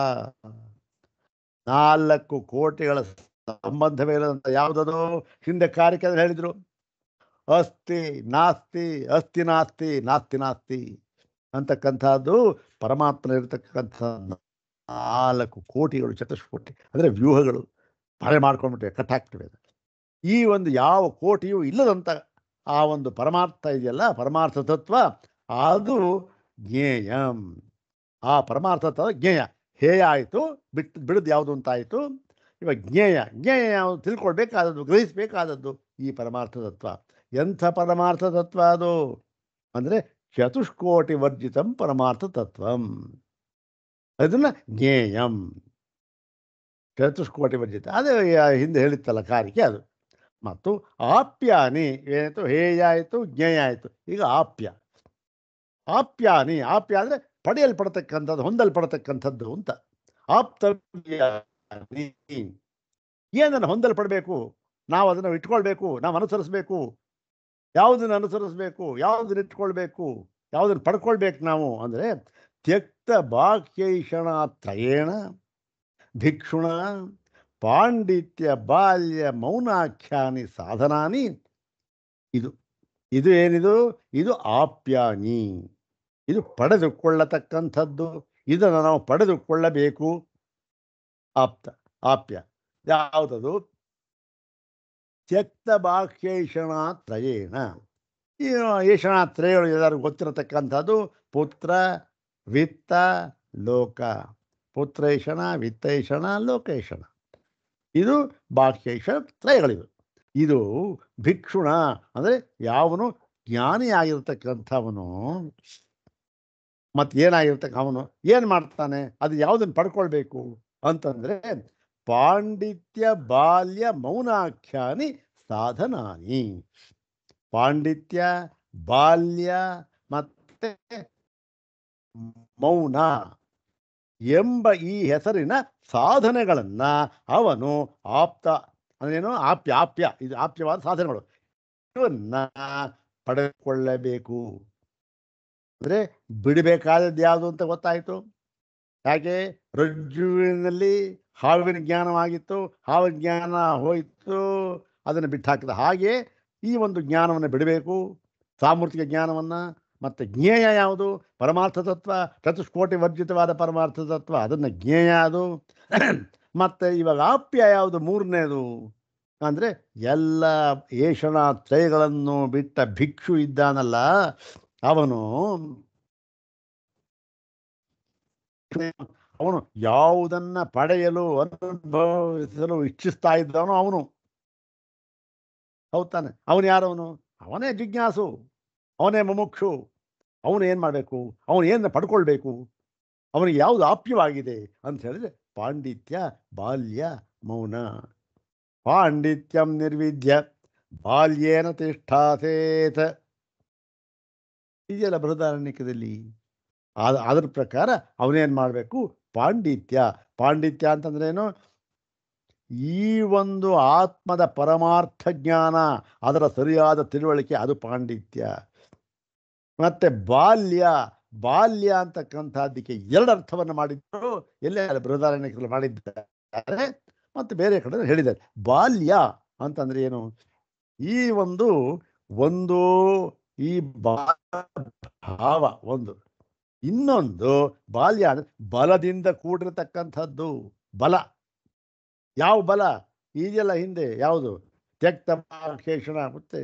4 ಕೋಟಿಗಳ ಸಂಬಂಧವಿಲ್ಲದಂಥ ಯಾವುದದು? ಹಿಂದೆ ಕಾರ್ಯಕ್ರಮ ಹೇಳಿದ್ರು, ಅಸ್ತಿ ನಾಸ್ತಿ, ಅಸ್ತಿ ನಾಸ್ತಿ, ನಾಸ್ತಿ ನಾಸ್ತಿ ಅಂತಕ್ಕಂಥದ್ದು ಪರಮಾತ್ಮ ಇರತಕ್ಕಂಥ 4 ಕೋಟಿಗಳು, ಚತುಷ್ಕೋಟಿ ಅಂದರೆ ವ್ಯೂಹಗಳು ಪರೆ ಮಾಡ್ಕೊಂಡ್ಬಿಟ್ಟಿವೆ, ಕಟ್ಟಾಕ್ತಿವೆ. ಈ ಒಂದು ಯಾವ ಕೋಟಿಯೂ ಇಲ್ಲದಂಥ ಆ ಒಂದು ಪರಮಾರ್ಥ ಇದೆಯಲ್ಲ, ಪರಮಾರ್ಥ ತತ್ವ, ಅದು ಜ್ಞೇಯಂ. ಆ ಪರಮಾರ್ಥ ತತ್ವ ಜ್ಞೇಯ. ಹೇಯ ಆಯಿತು, ಬಿಡದು ಯಾವುದು ಅಂತ ಆಯಿತು. ಇವಾಗ ಜ್ಞೇಯ ಯಾವುದು? ತಿಳ್ಕೊಳ್ಬೇಕಾದದ್ದು, ಗ್ರಹಿಸಬೇಕಾದದ್ದು ಈ ಪರಮಾರ್ಥ ತತ್ವ. ಎಂಥ ಪರಮಾರ್ಥ ತತ್ವ ಅದು ಅಂದರೆ ಚತುಷ್ಕೋಟಿ ವರ್ಜಿತಂ ಪರಮಾರ್ಥ ತತ್ವಂ. ಅದನ್ನ ಜ್ಞೇಯಂ, ಚತುಷ್ಕೋಟಿ ವರ್ಜಿತ. ಅದೇ ಹಿಂದೆ ಹೇಳಿತ್ತಲ್ಲ ಕಾರಿಕೆ ಅದು. ಮತ್ತು ಆಪ್ಯಾನಿ ಏನಾಯಿತು? ಹೇಯ ಆಯಿತು, ಜ್ಞೇಯ ಆಯಿತು. ಈಗ ಆಪ್ಯಾನಿ ಅಂದರೆ ಪಡೆಯಲ್ಪಡತಕ್ಕಂಥದ್ದು, ಹೊಂದಲ್ಪಡತಕ್ಕಂಥದ್ದು ಅಂತ. ಆಪ್ತವ್ಯಾನಿ, ಏನನ್ನು ಹೊಂದಲ್ಪಡಬೇಕು, ನಾವು ಅದನ್ನು ಇಟ್ಕೊಳ್ಬೇಕು, ನಾವು ಅನುಸರಿಸಬೇಕು. ಯಾವುದನ್ನು ಅನುಸರಿಸಬೇಕು, ಯಾವುದನ್ನು ಇಟ್ಕೊಳ್ಬೇಕು, ಯಾವುದನ್ನು ಪಡ್ಕೊಳ್ಬೇಕು ನಾವು ಅಂದರೆ ತ್ಯಕ್ತ ಬಾಹ್ಯೈಷಣ ತ್ರಯೇಣ ಭಿಕ್ಷುಣ ಪಾಂಡಿತ್ಯ ಬಾಲ್ಯ ಮೌನಾಖ್ಯಾನಿ ಸಾಧನಾನಿ. ಇದು ಏನಿದು? ಇದು ಆಪ್ಯಾನಿ, ಇದು ಪಡೆದುಕೊಳ್ಳತಕ್ಕಂಥದ್ದು. ಇದನ್ನು ನಾವು ಪಡೆದುಕೊಳ್ಳಬೇಕು. ಆಪ್ಯ ಯಾವುದದು? ತ್ಯಕ್ತ ಬಾಹ್ಯೈಷಣ ತ್ರಯೇಣ. ಈ ಈಷಣ ತ್ರಯಗಳು ಎಲ್ಲರಿಗೂ ಗೊತ್ತಿರತಕ್ಕಂಥದ್ದು ಪುತ್ರ, ವಿತ್ತ, ಲೋಕ. ಪುತ್ರೈಷಣ, ವಿತ್ತೈಷಣ, ಲೋಕೈಷಣ, ಇದು ಬಾಹ್ಯೈಷಣ ತ್ರಯಗಳಿವೆ. ಇದು ಭಿಕ್ಷುಣ ಅಂದರೆ ಯಾವನು ಜ್ಞಾನಿಯಾಗಿರ್ತಕ್ಕಂಥವನು, ಮತ್ತು ಅವನು ಏನು ಮಾಡ್ತಾನೆ? ಅದು ಯಾವುದನ್ನು ಪಡ್ಕೊಳ್ಬೇಕು ಅಂತಂದರೆ ಪಾಂಡಿತ್ಯ ಬಾಲ್ಯ ಮೌನಾಖ್ಯಾನಿ ಸಾಧನಾನಿ. ಪಾಂಡಿತ್ಯ, ಬಾಲ್ಯ ಮತ್ತು ಮೌನ ಎಂಬ ಈ ಹೆಸರಿನ ಸಾಧನೆಗಳನ್ನು ಅವನು ಅಂದ್ರೇನು? ಆಪ್ಯ ಇದು ಆಪ್ಯವಾದ ಸಾಧನೆಗಳು, ಇವನ್ನ ಪಡೆದುಕೊಳ್ಳಬೇಕು. ಅಂದರೆ ಬಿಡಬೇಕಾದದ್ದು ಯಾವುದು ಅಂತ ಗೊತ್ತಾಯಿತು. ಯಾಕೆ? ರಜ್ಜುವಿನಲ್ಲಿ ಹಾವಿನ ಜ್ಞಾನವಾಗಿತ್ತು, ಹಾವಿನ ಜ್ಞಾನ ಹೋಯಿತು, ಅದನ್ನು ಬಿಟ್ಟು ಹಾಕಿದ. ಹಾಗೆ ಈ ಒಂದು ಜ್ಞಾನವನ್ನು ಬಿಡಬೇಕು, ಸಾಮೂರ್ತಿಕ ಜ್ಞಾನವನ್ನು. ಮತ್ತು ಜ್ಞೇಯ ಯಾವುದು? ಪರಮಾರ್ಥ ತತ್ವ, ಚತುಷ್ಕೋಟಿ ವರ್ಜಿತವಾದ ಪರಮಾರ್ಥ ತತ್ವ, ಅದನ್ನು ಜ್ಞೇಯ ಅದು. ಮತ್ತು ಇವಾಗ ಆಪ್ಯ ಯಾವುದು? ಮೂರನೇದು ಅಂದರೆ ಎಲ್ಲ ಏಷಣ ತ್ರಯಗಳನ್ನು ಬಿಟ್ಟ ಭಿಕ್ಷು ಇದ್ದಾನಲ್ಲ, ಅವನು ಯಾವುದನ್ನು ಪಡೆಯಲು ಅನುಭವಿಸಲು ಇಚ್ಛಿಸ್ತಾ ಇದ್ದಾನೋ ಅವನು. ಹೌದು ತಾನೆ? ಅವನು ಯಾರವನು? ಅವನೇ ಜಿಜ್ಞಾಸು, ಅವನೇ ಮುಮುಕ್ಷು. ಅವನು ಏನು ಮಾಡಬೇಕು? ಅವನು ಏನು ಪಡ್ಕೊಳ್ಬೇಕು? ಅವನಿಗೆ ಯಾವುದು ಆಪ್ಯವಾಗಿದೆ ಅಂತ ಹೇಳಿದ್ರೆ ಪಾಂಡಿತ್ಯ, ಬಾಲ್ಯ, ಮೌನ. ಪಾಂಡಿತ್ಯಂ ನಿರ್ವಿದ್ಯ ಬಾಲ್ಯೇನ ತಿಷ್ಠಾಸೇತ್ ಇದೆಯಲ್ಲ ಬೃಹದಾರಣ್ಯಕದಲ್ಲಿ. ಅದರ ಪ್ರಕಾರ ಅವನೇನು ಮಾಡಬೇಕು? ಪಾಂಡಿತ್ಯ ಅಂತಂದ್ರೇನು? ಈ ಒಂದು ಆತ್ಮದ ಪರಮಾರ್ಥ ಜ್ಞಾನ, ಅದರ ಸರಿಯಾದ ತಿಳುವಳಿಕೆ, ಅದು ಪಾಂಡಿತ್ಯ. ಮತ್ತು ಬಾಲ್ಯ ಅಂತಕ್ಕಂಥದ್ದಕ್ಕೆ ಎರಡು ಅರ್ಥವನ್ನು ಮಾಡಿದ್ರು. ಎಲ್ಲೇ ಬೃಹದಾರಣ್ಯಕರಲ್ಲಿ ಮಾಡಿದ್ದಾರೆ ಮತ್ತು ಬೇರೆ ಕಡೆ ಹೇಳಿದ್ದಾರೆ. ಬಾಲ್ಯ ಅಂತಂದ್ರೆ ಏನು? ಈ ಒಂದು ಒಂದು ಈ ಭಾವ ಒಂದು, ಇನ್ನೊಂದು ಬಾಲ್ಯ ಅಂದ್ರೆ ಬಲದಿಂದ ಕೂಡಿರತಕ್ಕಂಥದ್ದು. ಬಲ, ಯಾವ ಬಲ ಇದೆಯಲ್ಲ ಹಿಂದೆ, ಯಾವುದು ತ್ಯಕ್ತ ಶೇಷಣ ಮತ್ತೆ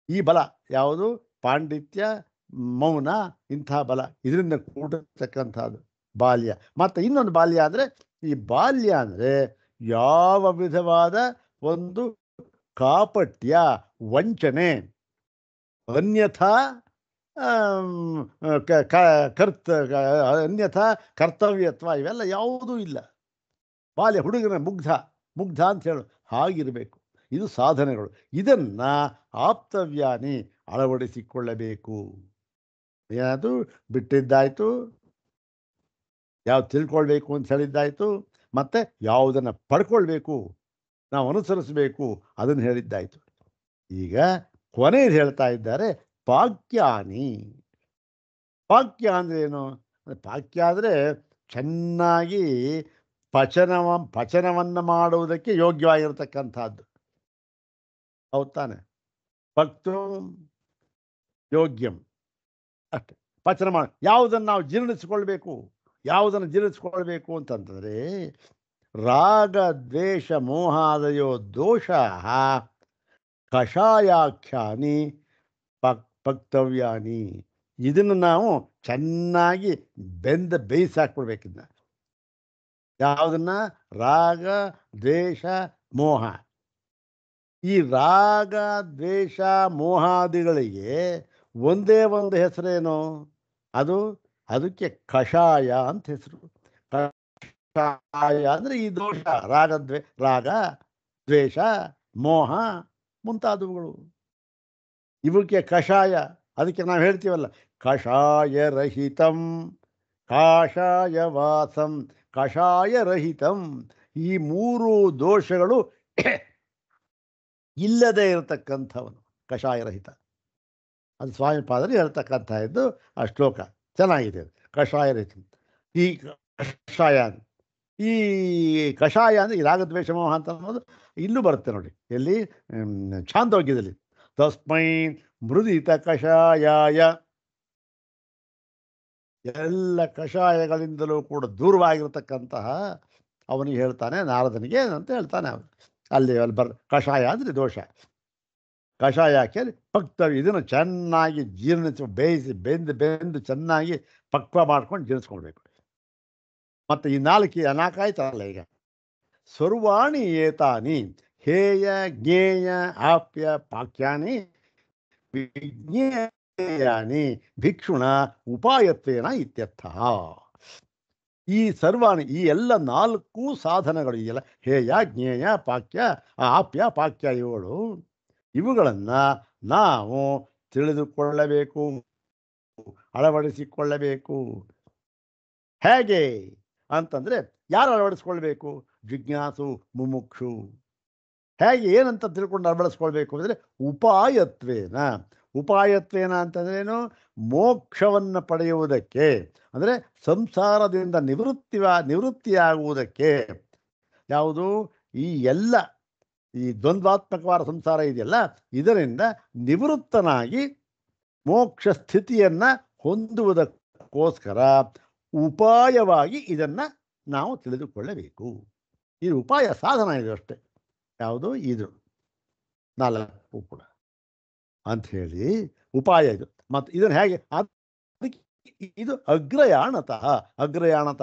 ಈ ಬಲ ಯಾವುದು? ಪಾಂಡಿತ್ಯ, ಮೌನ, ಇಂಥ ಬಲ, ಇದರಿಂದ ಕೂಡಿರ್ತಕ್ಕಂಥದ್ದು ಬಾಲ್ಯ. ಮತ್ತು ಇನ್ನೊಂದು ಬಾಲ್ಯ ಅಂದರೆ, ಈ ಬಾಲ್ಯ ಅಂದರೆ ಯಾವ ವಿಧವಾದ ಒಂದು ಕಾಪಟ್ಯ, ವಂಚನೆ, ಅನ್ಯಥಾ ಅನ್ಯಥಾ ಕರ್ತವ್ಯತ್ವ ಇವೆಲ್ಲ ಯಾವುದೂ ಇಲ್ಲ. ಬಾಲ್ಯ ಹುಡುಗನ ಮುಗ್ಧ ಅಂತ ಹೇಳು ಹಾಗಿರಬೇಕು. ಇದು ಸಾಧನೆಗಳು. ಇದನ್ನ ಆಪ್ತವ್ಯಾನಿ ಅಳವಡಿಸಿಕೊಳ್ಳಬೇಕು. ಏನಾದರೂ ಬಿಟ್ಟಿದ್ದಾಯ್ತು, ಯಾವ್ದು ತಿಳ್ಕೊಳ್ಬೇಕು ಅಂತ ಹೇಳಿದ್ದಾಯ್ತು, ಮತ್ತೆ ಯಾವುದನ್ನು ಪಡ್ಕೊಳ್ಬೇಕು, ನಾವು ಅನುಸರಿಸಬೇಕು ಅದನ್ನು ಹೇಳಿದ್ದಾಯ್ತು. ಈಗ ಕೊನೆಯದು ಹೇಳ್ತಾ ಇದ್ದಾರೆ, ಪಾಕ್ಯಾನಿ. ಪಾಕ್ಯ ಅಂದ್ರೆ ಏನು? ಪಾಕ್ಯ ಅಂದರೆ ಚೆನ್ನಾಗಿ ಪಚನವನ್ನು ಮಾಡುವುದಕ್ಕೆ ಯೋಗ್ಯವಾಗಿರತಕ್ಕಂಥದ್ದು. ಹೌದು ತಾನೆ? ಪಕ್ತು ಯೋಗ್ಯಂ, ಅಷ್ಟೆ. ಪಚನ ಯಾವುದನ್ನು ನಾವು ಜೀರ್ಣಿಸ್ಕೊಳ್ಬೇಕು ಅಂತಂತಂದರೆ, ರಾಗ ದ್ವೇಷ ಮೋಹಾದಯೋ ದೋಷ ಕಷಾಯಾಖ್ಯಾನಿ ಪಕ್ತವ್ಯಾನಿ. ಇದನ್ನು ನಾವು ಚೆನ್ನಾಗಿ ಬೇಯಿಸಾಕ್ಬಿಡ್ಬೇಕಿದ್ದ. ಯಾವುದನ್ನ? ರಾಗ ದ್ವೇಷ ಮೋಹ. ಈ ರಾಗ ದ್ವೇಷ ಮೋಹಾದಿಗಳಿಗೆ ಒಂದೇ ಒಂದು ಹೆಸರೇನು? ಅದಕ್ಕೆ ಕಷಾಯ ಅಂತ ಹೆಸರು. ಕಷಾಯ ಅಂದರೆ ಈ ದೋಷ, ರಾಗ ದ್ವೇಷ ಮೋಹ ಮುಂತಾದವುಗಳು, ಇವಕ್ಕೆ ಕಷಾಯ. ಅದಕ್ಕೆ ನಾವು ಹೇಳ್ತೀವಲ್ಲ, ಕಷಾಯ ರಹಿತಂ ಕಾಷಾಯ ವಾಸಂ ಕಷಾಯ ರಹಿತಂ. ಈ ಮೂರು ದೋಷಗಳು ಇಲ್ಲದೆ ಇರತಕ್ಕಂಥವನು ಕಷಾಯ ರಹಿತ. ಅದು ಸ್ವಾಮಿಪಾದರು ಹೇಳ್ತಕ್ಕಂಥ ಇದ್ದು ಆ ಶ್ಲೋಕ ಚೆನ್ನಾಗಿದೆ. ಕಷಾಯ ರಹಿತ. ಈ ಕಷಾಯ ಅಂದರೆ ಈ ರಾಗದ್ವೇಷ ಮೋಹ ಅಂತ ಅನ್ನೋದು ಇಲ್ಲೂ ಬರುತ್ತೆ ನೋಡಿ. ಎಲ್ಲಿ? ಛಾಂದೋಗ್ಯದಲ್ಲಿ ತಸ್ಮೈ ಮೃದಿತ ಕಷಾಯಾಯ. ಎಲ್ಲ ಕಷಾಯಗಳಿಂದಲೂ ಕೂಡ ದೂರವಾಗಿರತಕ್ಕಂತಹ ಅವನಿಗೆ ಹೇಳ್ತಾನೆ, ನಾರದನಿಗೆ ಅಂತ ಹೇಳ್ತಾನೆ ಅವನು. ಅಲ್ಲಿ ಕಷಾಯ ಅಂದರೆ ದೋಷ. ಕಷಾಯ ಹಾಕಿ ಪಕ್ತವ್ಯ, ಇದನ್ನು ಚೆನ್ನಾಗಿ ಬೇಯಿಸಿ ಬೆಂದು ಚೆನ್ನಾಗಿ ಪಕ್ವ ಮಾಡ್ಕೊಂಡು ಜೀರ್ಣಿಸ್ಕೊಳ್ಬೇಕು. ಮತ್ತು ಈ ನಾಲ್ಕಾಯ್ತಲ್ಲ ಈಗ. ಸರ್ವಾಣಿ ಏತಾನಿ ಹೇಯ ಜ್ಞೇಯ ಆಪ್ಯ ಪಾಕ್ಯಾನಿ ವಿಜ್ಞೇಯಾನಿ ಭಿಕ್ಷುಣ ಉಪಾಯತ್ವೇನ ಇತ್ಯರ್ಥ. ಈ ಸರ್ವಾಣಿ, ಈ ಎಲ್ಲ ನಾಲ್ಕು ಸಾಧನಗಳು ಇದೆಯಲ್ಲ, ಹೇಯ ಜ್ಞೇಯ ಪಾಕ್ಯ ಆಪ್ಯ ಪಾಕ್ಯ, ಇವುಗಳನ್ನು ನಾವು ತಿಳಿದುಕೊಳ್ಳಬೇಕು, ಅಳವಡಿಸಿಕೊಳ್ಳಬೇಕು. ಹೇಗೆ ಅಂತಂದರೆ, ಯಾರು ಅಳವಡಿಸ್ಕೊಳ್ಬೇಕು? ಜಿಜ್ಞಾಸು ಮುಮುಕ್ಷು. ಹೇಗೆ, ಏನಂತ ತಿಳ್ಕೊಂಡು ಅಳವಡಿಸ್ಕೊಳ್ಬೇಕು ಅಂದರೆ, ಉಪಾಯತ್ವೇನ ಅಂತಂದ್ರೇನು? ಮೋಕ್ಷವನ್ನು ಪಡೆಯುವುದಕ್ಕೆ, ಅಂದರೆ ಸಂಸಾರದಿಂದ ನಿವೃತ್ತಿಯಾಗುವುದಕ್ಕೆ. ಯಾವುದು? ಈ ಎಲ್ಲ ಈ ದ್ವಂದ್ವಾತ್ಮಕವಾದ ಸಂಸಾರ ಇದೆಯಲ್ಲ, ಇದರಿಂದ ನಿವೃತ್ತನಾಗಿ ಮೋಕ್ಷ ಸ್ಥಿತಿಯನ್ನು ಹೊಂದುವುದಕ್ಕೋಸ್ಕರ ಉಪಾಯವಾಗಿ ಇದನ್ನು ನಾವು ತಿಳಿದುಕೊಳ್ಳಬೇಕು. ಇದು ಉಪಾಯ ಸಾಧನ, ಇದು ಅಷ್ಟೆ. ಯಾವುದು? ಇದು ನಾಲ್ಕು ಕೂಡ ಅಂಥೇಳಿ ಉಪಾಯ ಇದು. ಮತ್ತು ಇದನ್ನು ಹೇಗೆ? ಇದು ಅಗ್ರಯಾಣತಃ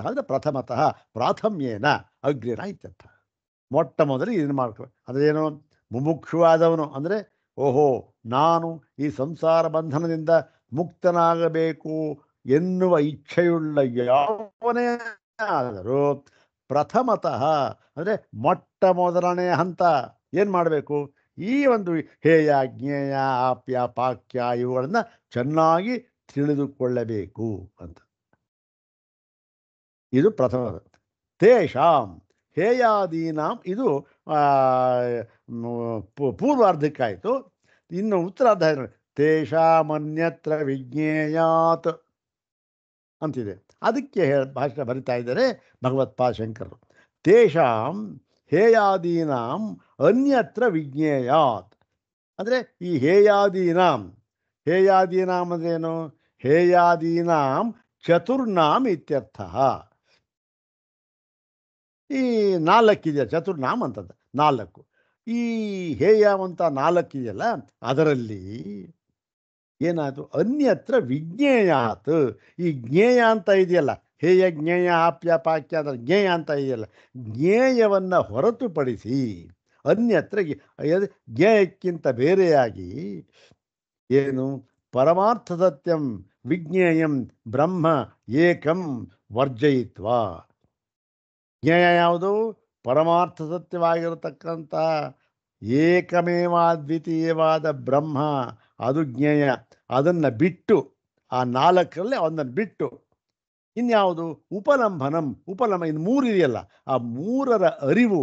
ಅಂದರೆ ಪ್ರಥಮತಃ, ಪ್ರಾಥಮ್ಯೇನ ಅಗ್ರೇಣ ಇತ್ಯರ್ಥ. ಮೊಟ್ಟ ಮೊದಲು ಇದನ್ನು ಮಾಡ್ಕೊಳ್ಳಿ. ಅದೇನು? ಮುಮುಕ್ಷುವಾದವನು ಅಂದರೆ, ಓಹೋ, ನಾನು ಈ ಸಂಸಾರ ಬಂಧನದಿಂದ ಮುಕ್ತನಾಗಬೇಕು ಎನ್ನುವ ಇಚ್ಛೆಯುಳ್ಳ ಯಾವನೇ ಆದರೂ ಪ್ರಥಮತಃ ಅಂದರೆ ಮೊಟ್ಟ ಮೊದಲನೇ ಹಂತ ಏನು ಮಾಡಬೇಕು? ಈ ಒಂದು ಹೇಯ ಜ್ಞೇಯ ಆಪ್ಯ ಪಾಕ್ಯ ಇವುಗಳನ್ನು ಚೆನ್ನಾಗಿ ತಿಳಿದುಕೊಳ್ಳಬೇಕು ಅಂತ. ಇದು ಪ್ರಥಮದ. ತೇಷಾಂ ಹೇಯಾದೀನಾಂ, ಇದು ಪೂರ್ವಾರ್ಧಕ್ಕಾಯಿತು. ಇನ್ನು ಉತ್ತರಾರ್ಧ ತೇಷಾಮನ್ಯತ್ರ ವಿಜ್ಞೇಯಾತ್. ಅಂತಿದೆ. ಅದಕ್ಕೆ ಭಾಷಣ ಬರಿತಾ ಇದ್ದಾರೆ ಭಗವತ್ಪಾದ ಶಂಕರರು. ತೇಷಾಂ ಹೇಯಾದೀನಾಂ ಅನ್ಯತ್ರ ವಿಜ್ಞೇಯಾತ್. ಅಂದರೆ ಈ ಹೇಯಾದೀನಾಂ, ಹೇಯಾದೀನಾಂ ಅಂದ್ರೇನು? ಹೇಯಾದೀನಾಂ ಚತುರ್ನಾಮ್ ಇತ್ಯರ್ಥ. ಈ ನಾಲ್ಕಿದೆ, ಚತುರ್ನಾಮ್ ಅಂತಂದ ನಾಲ್ಕು. ಈ ಹೇಯವಂತ ನಾಲ್ಕಿದೆಯಲ್ಲ, ಅದರಲ್ಲಿ ಏನಾಯ್ತು? ಅನ್ಯತ್ರ ವಿಜ್ಞೇಯಾತ್. ಈ ಜ್ಞೇಯ ಅಂತ ಇದೆಯಲ್ಲ, ಹೇಯ ಜ್ಞೇಯ ಆಪ್ಯ ಪಾಕ್ಯ ಅದರ ಜ್ಞೇಯ ಅಂತ ಇದೆಯಲ್ಲ, ಜ್ಞೇಯವನ್ನು ಹೊರತುಪಡಿಸಿ ಅನ್ಯತ್ರ ಜ್ಞೇಯಕ್ಕಿಂತ ಬೇರೆಯಾಗಿ ಏನು? ಪರಮಾರ್ಥ ಸತ್ಯಂ ವಿಜ್ಞೇಯಂ ಬ್ರಹ್ಮ ಏಕಂ ವರ್ಜಯಿತ್ವ. ಜ್ಞೇಯ ಯಾವುದು? ಪರಮಾರ್ಥ ಸತ್ಯವಾಗಿರತಕ್ಕಂಥ ಏಕಮೇವಾದ್ವಿತೀಯವಾದ ಬ್ರಹ್ಮ, ಅದು ಜ್ಞೇಯ. ಅದನ್ನು ಬಿಟ್ಟು, ಆ ನಾಲ್ಕರಲ್ಲಿ ಒಂದನ್ನು ಬಿಟ್ಟು ಇನ್ಯಾವುದು? ಉಪಲಂಬನಂ. ಇನ್ನು ಮೂರಿದೆಯಲ್ಲ, ಆ ಮೂರರ ಅರಿವು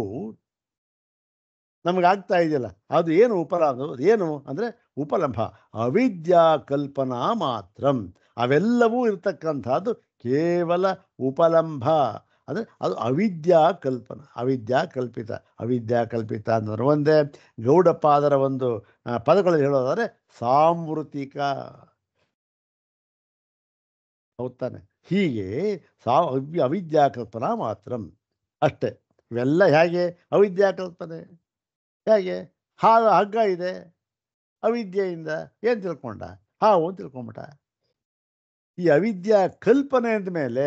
ನಮಗಾಗ್ತಾ ಇದೆಯಲ್ಲ, ಅದು ಏನು? ಏನು ಅಂದರೆ ಉಪಲಂಬ, ಅವಿದ್ಯಾ ಕಲ್ಪನಾ ಮಾತ್ರಂ. ಅವೆಲ್ಲವೂ ಇರ್ತಕ್ಕಂಥದ್ದು ಕೇವಲ ಉಪಲಂಬ. ಅಂದರೆ ಅದು ಅವಿದ್ಯಾ ಕಲ್ಪನ, ಅವಿದ್ಯಾ ಕಲ್ಪಿತ ಅಂದ್ರೆ ಒಂದೇ. ಗೌಡಪಾದರ ಒಂದು ಪದಗಳಲ್ಲಿ ಹೇಳೋದಾದರೆ ಸಾಂವೃತಿಕ. ಹೌದಾನೆ? ಹೀಗೆ ಅವಿದ್ಯಾ ಕಲ್ಪನಾ ಮಾತ್ರಂ ಅಷ್ಟೇ. ಇವೆಲ್ಲ ಹೇಗೆ ಅವಿದ್ಯಾ ಕಲ್ಪನೆ? ಹೇಗೆ? ಹಗ್ಗ ಇದೆ, ಅವಿದ್ಯೆಯಿಂದ ಏನು ತಿಳ್ಕೊಂಡ? ಹಾವು ಅಂತ ತಿಳ್ಕೊಂಬಿಟ್ಟ. ಈ ಅವಿದ್ಯಾ ಕಲ್ಪನೆ ಅಂದಮೇಲೆ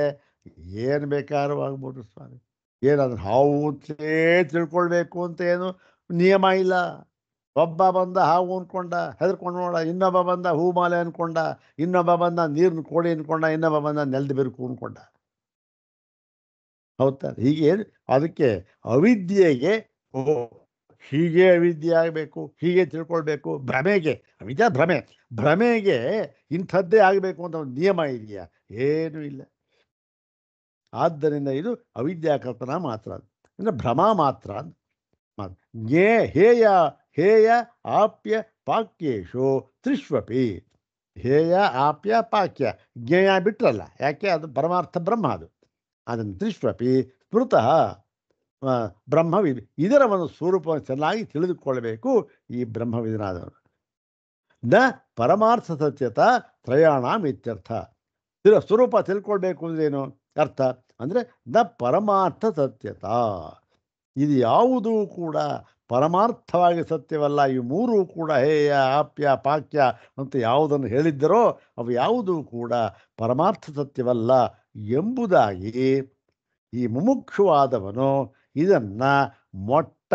ಏನು ಬೇಕಾದ್ರೂ ಆಗ್ಬೋದು ಸ್ವಾಮಿ. ಏನಾದ್ರೂ ಹಾವು ಅಂತಲೇ ತಿಳ್ಕೊಳ್ಬೇಕು ಅಂತ ಏನು ನಿಯಮ ಇಲ್ಲ. ಒಬ್ಬ ಬಂದ ಹಾವು ಅಂದ್ಕೊಂಡ, ಹೆದರ್ಕೊಂಡು ನೋಡ. ಇನ್ನೊಬ್ಬ ಬಂದ ಹೂಮಾಲೆ ಅಂದ್ಕೊಂಡ, ಇನ್ನೊಬ್ಬ ಬಂದ ನೀರಿನ ಕೋಡಿ ಅಂದ್ಕೊಂಡ, ಇನ್ನೊಬ್ಬ ಬಂದ ನೆಲದ ಬೆರುಕು ಅಂದ್ಕೊಂಡ. ಹೌದಾ? ಹೀಗೆ ಅದಕ್ಕೆ ಅವಿದ್ಯೆಗೆ ಹೀಗೆ ಅವಿದ್ಯೆ ಆಗಬೇಕು, ಹೀಗೆ ತಿಳ್ಕೊಳ್ಬೇಕು. ಭ್ರಮೆಗೆ ಅವಿದ್ಯಾ ಭ್ರಮೆಗೆ ಇಂಥದ್ದೇ ಆಗಬೇಕು ಅಂತ ಒಂದು ನಿಯಮ ಇದೆಯಾ? ಏನೂ ಇಲ್ಲ. ಆದ್ದರಿಂದ ಇದು ಅವಿದ್ಯಾ ಕಲ್ಪನಾ ಮಾತ್ರ, ಅಂದರೆ ಭ್ರಮ ಮಾತ್ರ. ಹೇಯ ಹೇಯ ಆಪ್ಯ ಪಾಕ್ಯೇಶು ತ್ರಿಷ್ವಪಿ. ಹೇಯ ಆಪ್ಯ ಪಾಕ್ಯ ಜ್ಞೇಯ ಬಿಟ್ರಲ್ಲ, ಯಾಕೆ? ಅದು ಪರಮಾರ್ಥ ಬ್ರಹ್ಮ. ಅದನ್ನು ತ್ರಿಷ್ವಪಿ ಸ್ಮೃತಃ ಬ್ರಹ್ಮವಿದ್. ಇದರ ಒಂದು ಸ್ವರೂಪವನ್ನು ಚೆನ್ನಾಗಿ ತಿಳಿದುಕೊಳ್ಳಬೇಕು ಈ ಬ್ರಹ್ಮವಿದನಾದವರು. ನ ಪರಮಾರ್ಥ ಸತ್ಯತ ತ್ರಯಾಣಾಂ ಇತ್ಯರ್ಥ. ಸ್ವರೂಪ ತಿಳ್ಕೊಳ್ಬೇಕು ಅಂದ್ರೇನು ಅರ್ಥ? ಅಂದರೆ ನ ಪರಮಾರ್ಥ ಸತ್ಯತ, ಇದು ಯಾವುದೂ ಕೂಡ ಪರಮಾರ್ಥವಾಗಿ ಸತ್ಯವಲ್ಲ. ಈ ಮೂರೂ ಕೂಡ ಹೇಯ ಆಪ್ಯ ಪಾಕ್ಯ ಅಂತ ಯಾವುದನ್ನು ಹೇಳಿದ್ದರೋ ಅವು ಯಾವುದೂ ಕೂಡ ಪರಮಾರ್ಥ ಸತ್ಯವಲ್ಲ ಎಂಬುದಾಗಿ ಈ ಮುಮುಕ್ಷುವಾದವನು ಇದನ್ನು ಮೊಟ್ಟ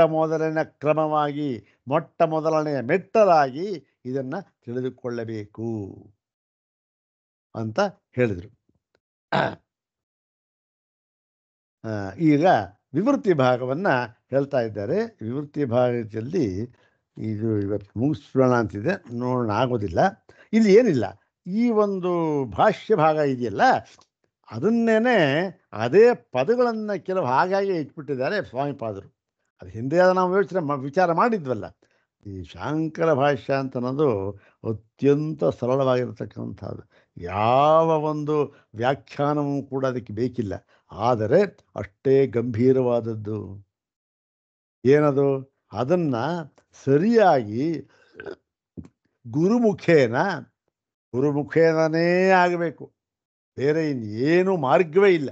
ಮೊದಲನೆಯ ಮೆಟ್ಟಲಾಗಿ ಇದನ್ನು ತಿಳಿದುಕೊಳ್ಳಬೇಕು ಅಂತ ಹೇಳಿದರು. ಈಗ ವಿವೃತ್ತಿ ಭಾಗವನ್ನು ಹೇಳ್ತಾ ಇದ್ದಾರೆ. ವಿವೃತ್ತಿ ಭಾಗದಲ್ಲಿ ಇದು ಇವತ್ತು ಮುಗಿಸೋಣ ಅಂತಿದೆ, ನೋಡೋಣ, ಆಗೋದಿಲ್ಲ. ಇಲ್ಲಿ ಏನಿಲ್ಲ, ಈ ಒಂದು ಭಾಷ್ಯ ಭಾಗ ಇದೆಯಲ್ಲ, ಅದನ್ನೇ ಅದೇ ಪದಗಳನ್ನು ಕೆಲವು ಹಾಗಾಗಿ ಇಟ್ಬಿಟ್ಟಿದ್ದಾರೆ ಸ್ವಾಮಿಪಾದರು. ಅದು ಹಿಂದೆ ನಾವು ವಿಚಾರ ಮಾಡಿದ್ವಲ್ಲ. ಈ ಶಾಂಕರ ಭಾಷ್ಯ ಅಂತ ಅನ್ನೋದು ಅತ್ಯಂತ ಸರಳವಾಗಿರತಕ್ಕಂಥದ್ದು. ಯಾವ ಒಂದು ವ್ಯಾಖ್ಯಾನವೂ ಕೂಡ ಅದಕ್ಕೆ ಬೇಕಿಲ್ಲ, ಆದರೆ ಅಷ್ಟೇ ಗಂಭೀರವಾದದ್ದು. ಏನದು? ಅದನ್ನು ಸರಿಯಾಗಿ ಗುರುಮುಖೇನೇ ಆಗಬೇಕು, ಬೇರೆ ಇನ್ನೇನು ಮಾರ್ಗವೇ ಇಲ್ಲ.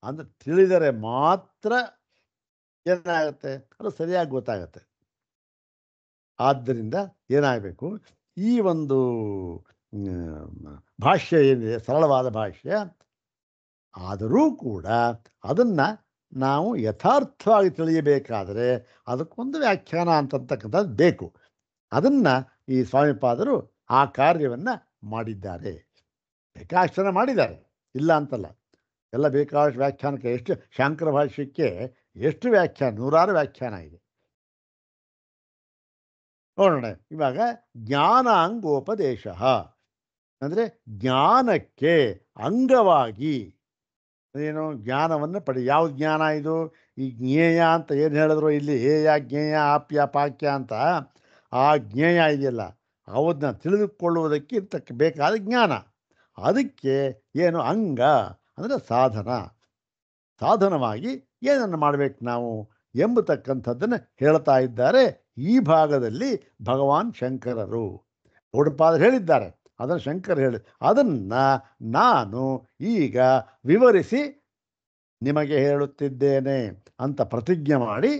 ಅಂದರೆ ತಿಳಿದರೆ ಮಾತ್ರ ಏನಾಗುತ್ತೆ, ಅದು ಸರಿಯಾಗಿ ಗೊತ್ತಾಗತ್ತೆ. ಆದ್ದರಿಂದ ಏನಾಗಬೇಕು, ಈ ಒಂದು ಭಾಷ್ಯ ಏನಿದೆ ಸರಳವಾದ ಭಾಷ್ಯ, ಆದರೂ ಕೂಡ ಅದನ್ನು ನಾವು ಯಥಾರ್ಥವಾಗಿ ತಿಳಿಯಬೇಕಾದರೆ ಅದಕ್ಕೊಂದು ವ್ಯಾಖ್ಯಾನ ಅಂತಕ್ಕಂಥದ್ದು ಬೇಕು. ಅದನ್ನು ಈ ಸ್ವಾಮಿಪಾದರು ಆ ಕಾರ್ಯವನ್ನು ಮಾಡಿದ್ದಾರೆ. ಬೇಕಾಷ್ಟು ಜನ ಮಾಡಿದ್ದಾರೆ, ಇಲ್ಲ ಅಂತಲ್ಲ. ಎಲ್ಲ ಬೇಕಾದಷ್ಟು ವ್ಯಾಖ್ಯಾನಕ್ಕೆ ಎಷ್ಟು ಶಾಂಕರ ಭಾಷ್ಯಕ್ಕೆ ಎಷ್ಟು ವ್ಯಾಖ್ಯಾನ, ನೂರಾರು ವ್ಯಾಖ್ಯಾನ ಇದೆ. ನೋಡೋಣ ಇವಾಗ. ಜ್ಞಾನಾಂಗೋಪದೇಶ ಅಂದರೆ ಜ್ಞಾನಕ್ಕೆ ಅಂಗವಾಗಿ ಏನು? ಜ್ಞಾನವನ್ನು ಯಾವ ಜ್ಞಾನ ಇದು? ಈ ಜ್ಞೇಯ ಅಂತ ಏನು ಹೇಳಿದ್ರು ಇಲ್ಲಿ, ಹೇಯ ಜ್ಞೇಯ ಆಪ್ಯ ಪಾಕ್ಯ ಅಂತ, ಆ ಜ್ಞೇಯ ಇದೆಯಲ್ಲ ಅವನ್ನ ತಿಳಿದುಕೊಳ್ಳುವುದಕ್ಕೆ ಬೇಕಾದ ಜ್ಞಾನ. ಅದಕ್ಕೆ ಏನು ಅಂಗ ಅಂದರೆ ಸಾಧನವಾಗಿ ಏನನ್ನು ಮಾಡಬೇಕು ನಾವು ಎಂಬತಕ್ಕಂಥದ್ದನ್ನು ಹೇಳ್ತಾ ಇದ್ದಾರೆ. ಈ ಭಾಗದಲ್ಲಿ ಭಗವಾನ್ ಶಂಕರರು ಗೌಡಪಾದರು ಹೇಳಿದ್ದಾರೆ, ಅದನ್ನು ಶಂಕರ್ ಹೇಳಿ ಅದನ್ನು ನಾನು ಈಗ ವಿವರಿಸಿ ನಿಮಗೆ ಹೇಳುತ್ತಿದ್ದೇನೆ ಅಂತ ಪ್ರತಿಜ್ಞೆ ಮಾಡಿ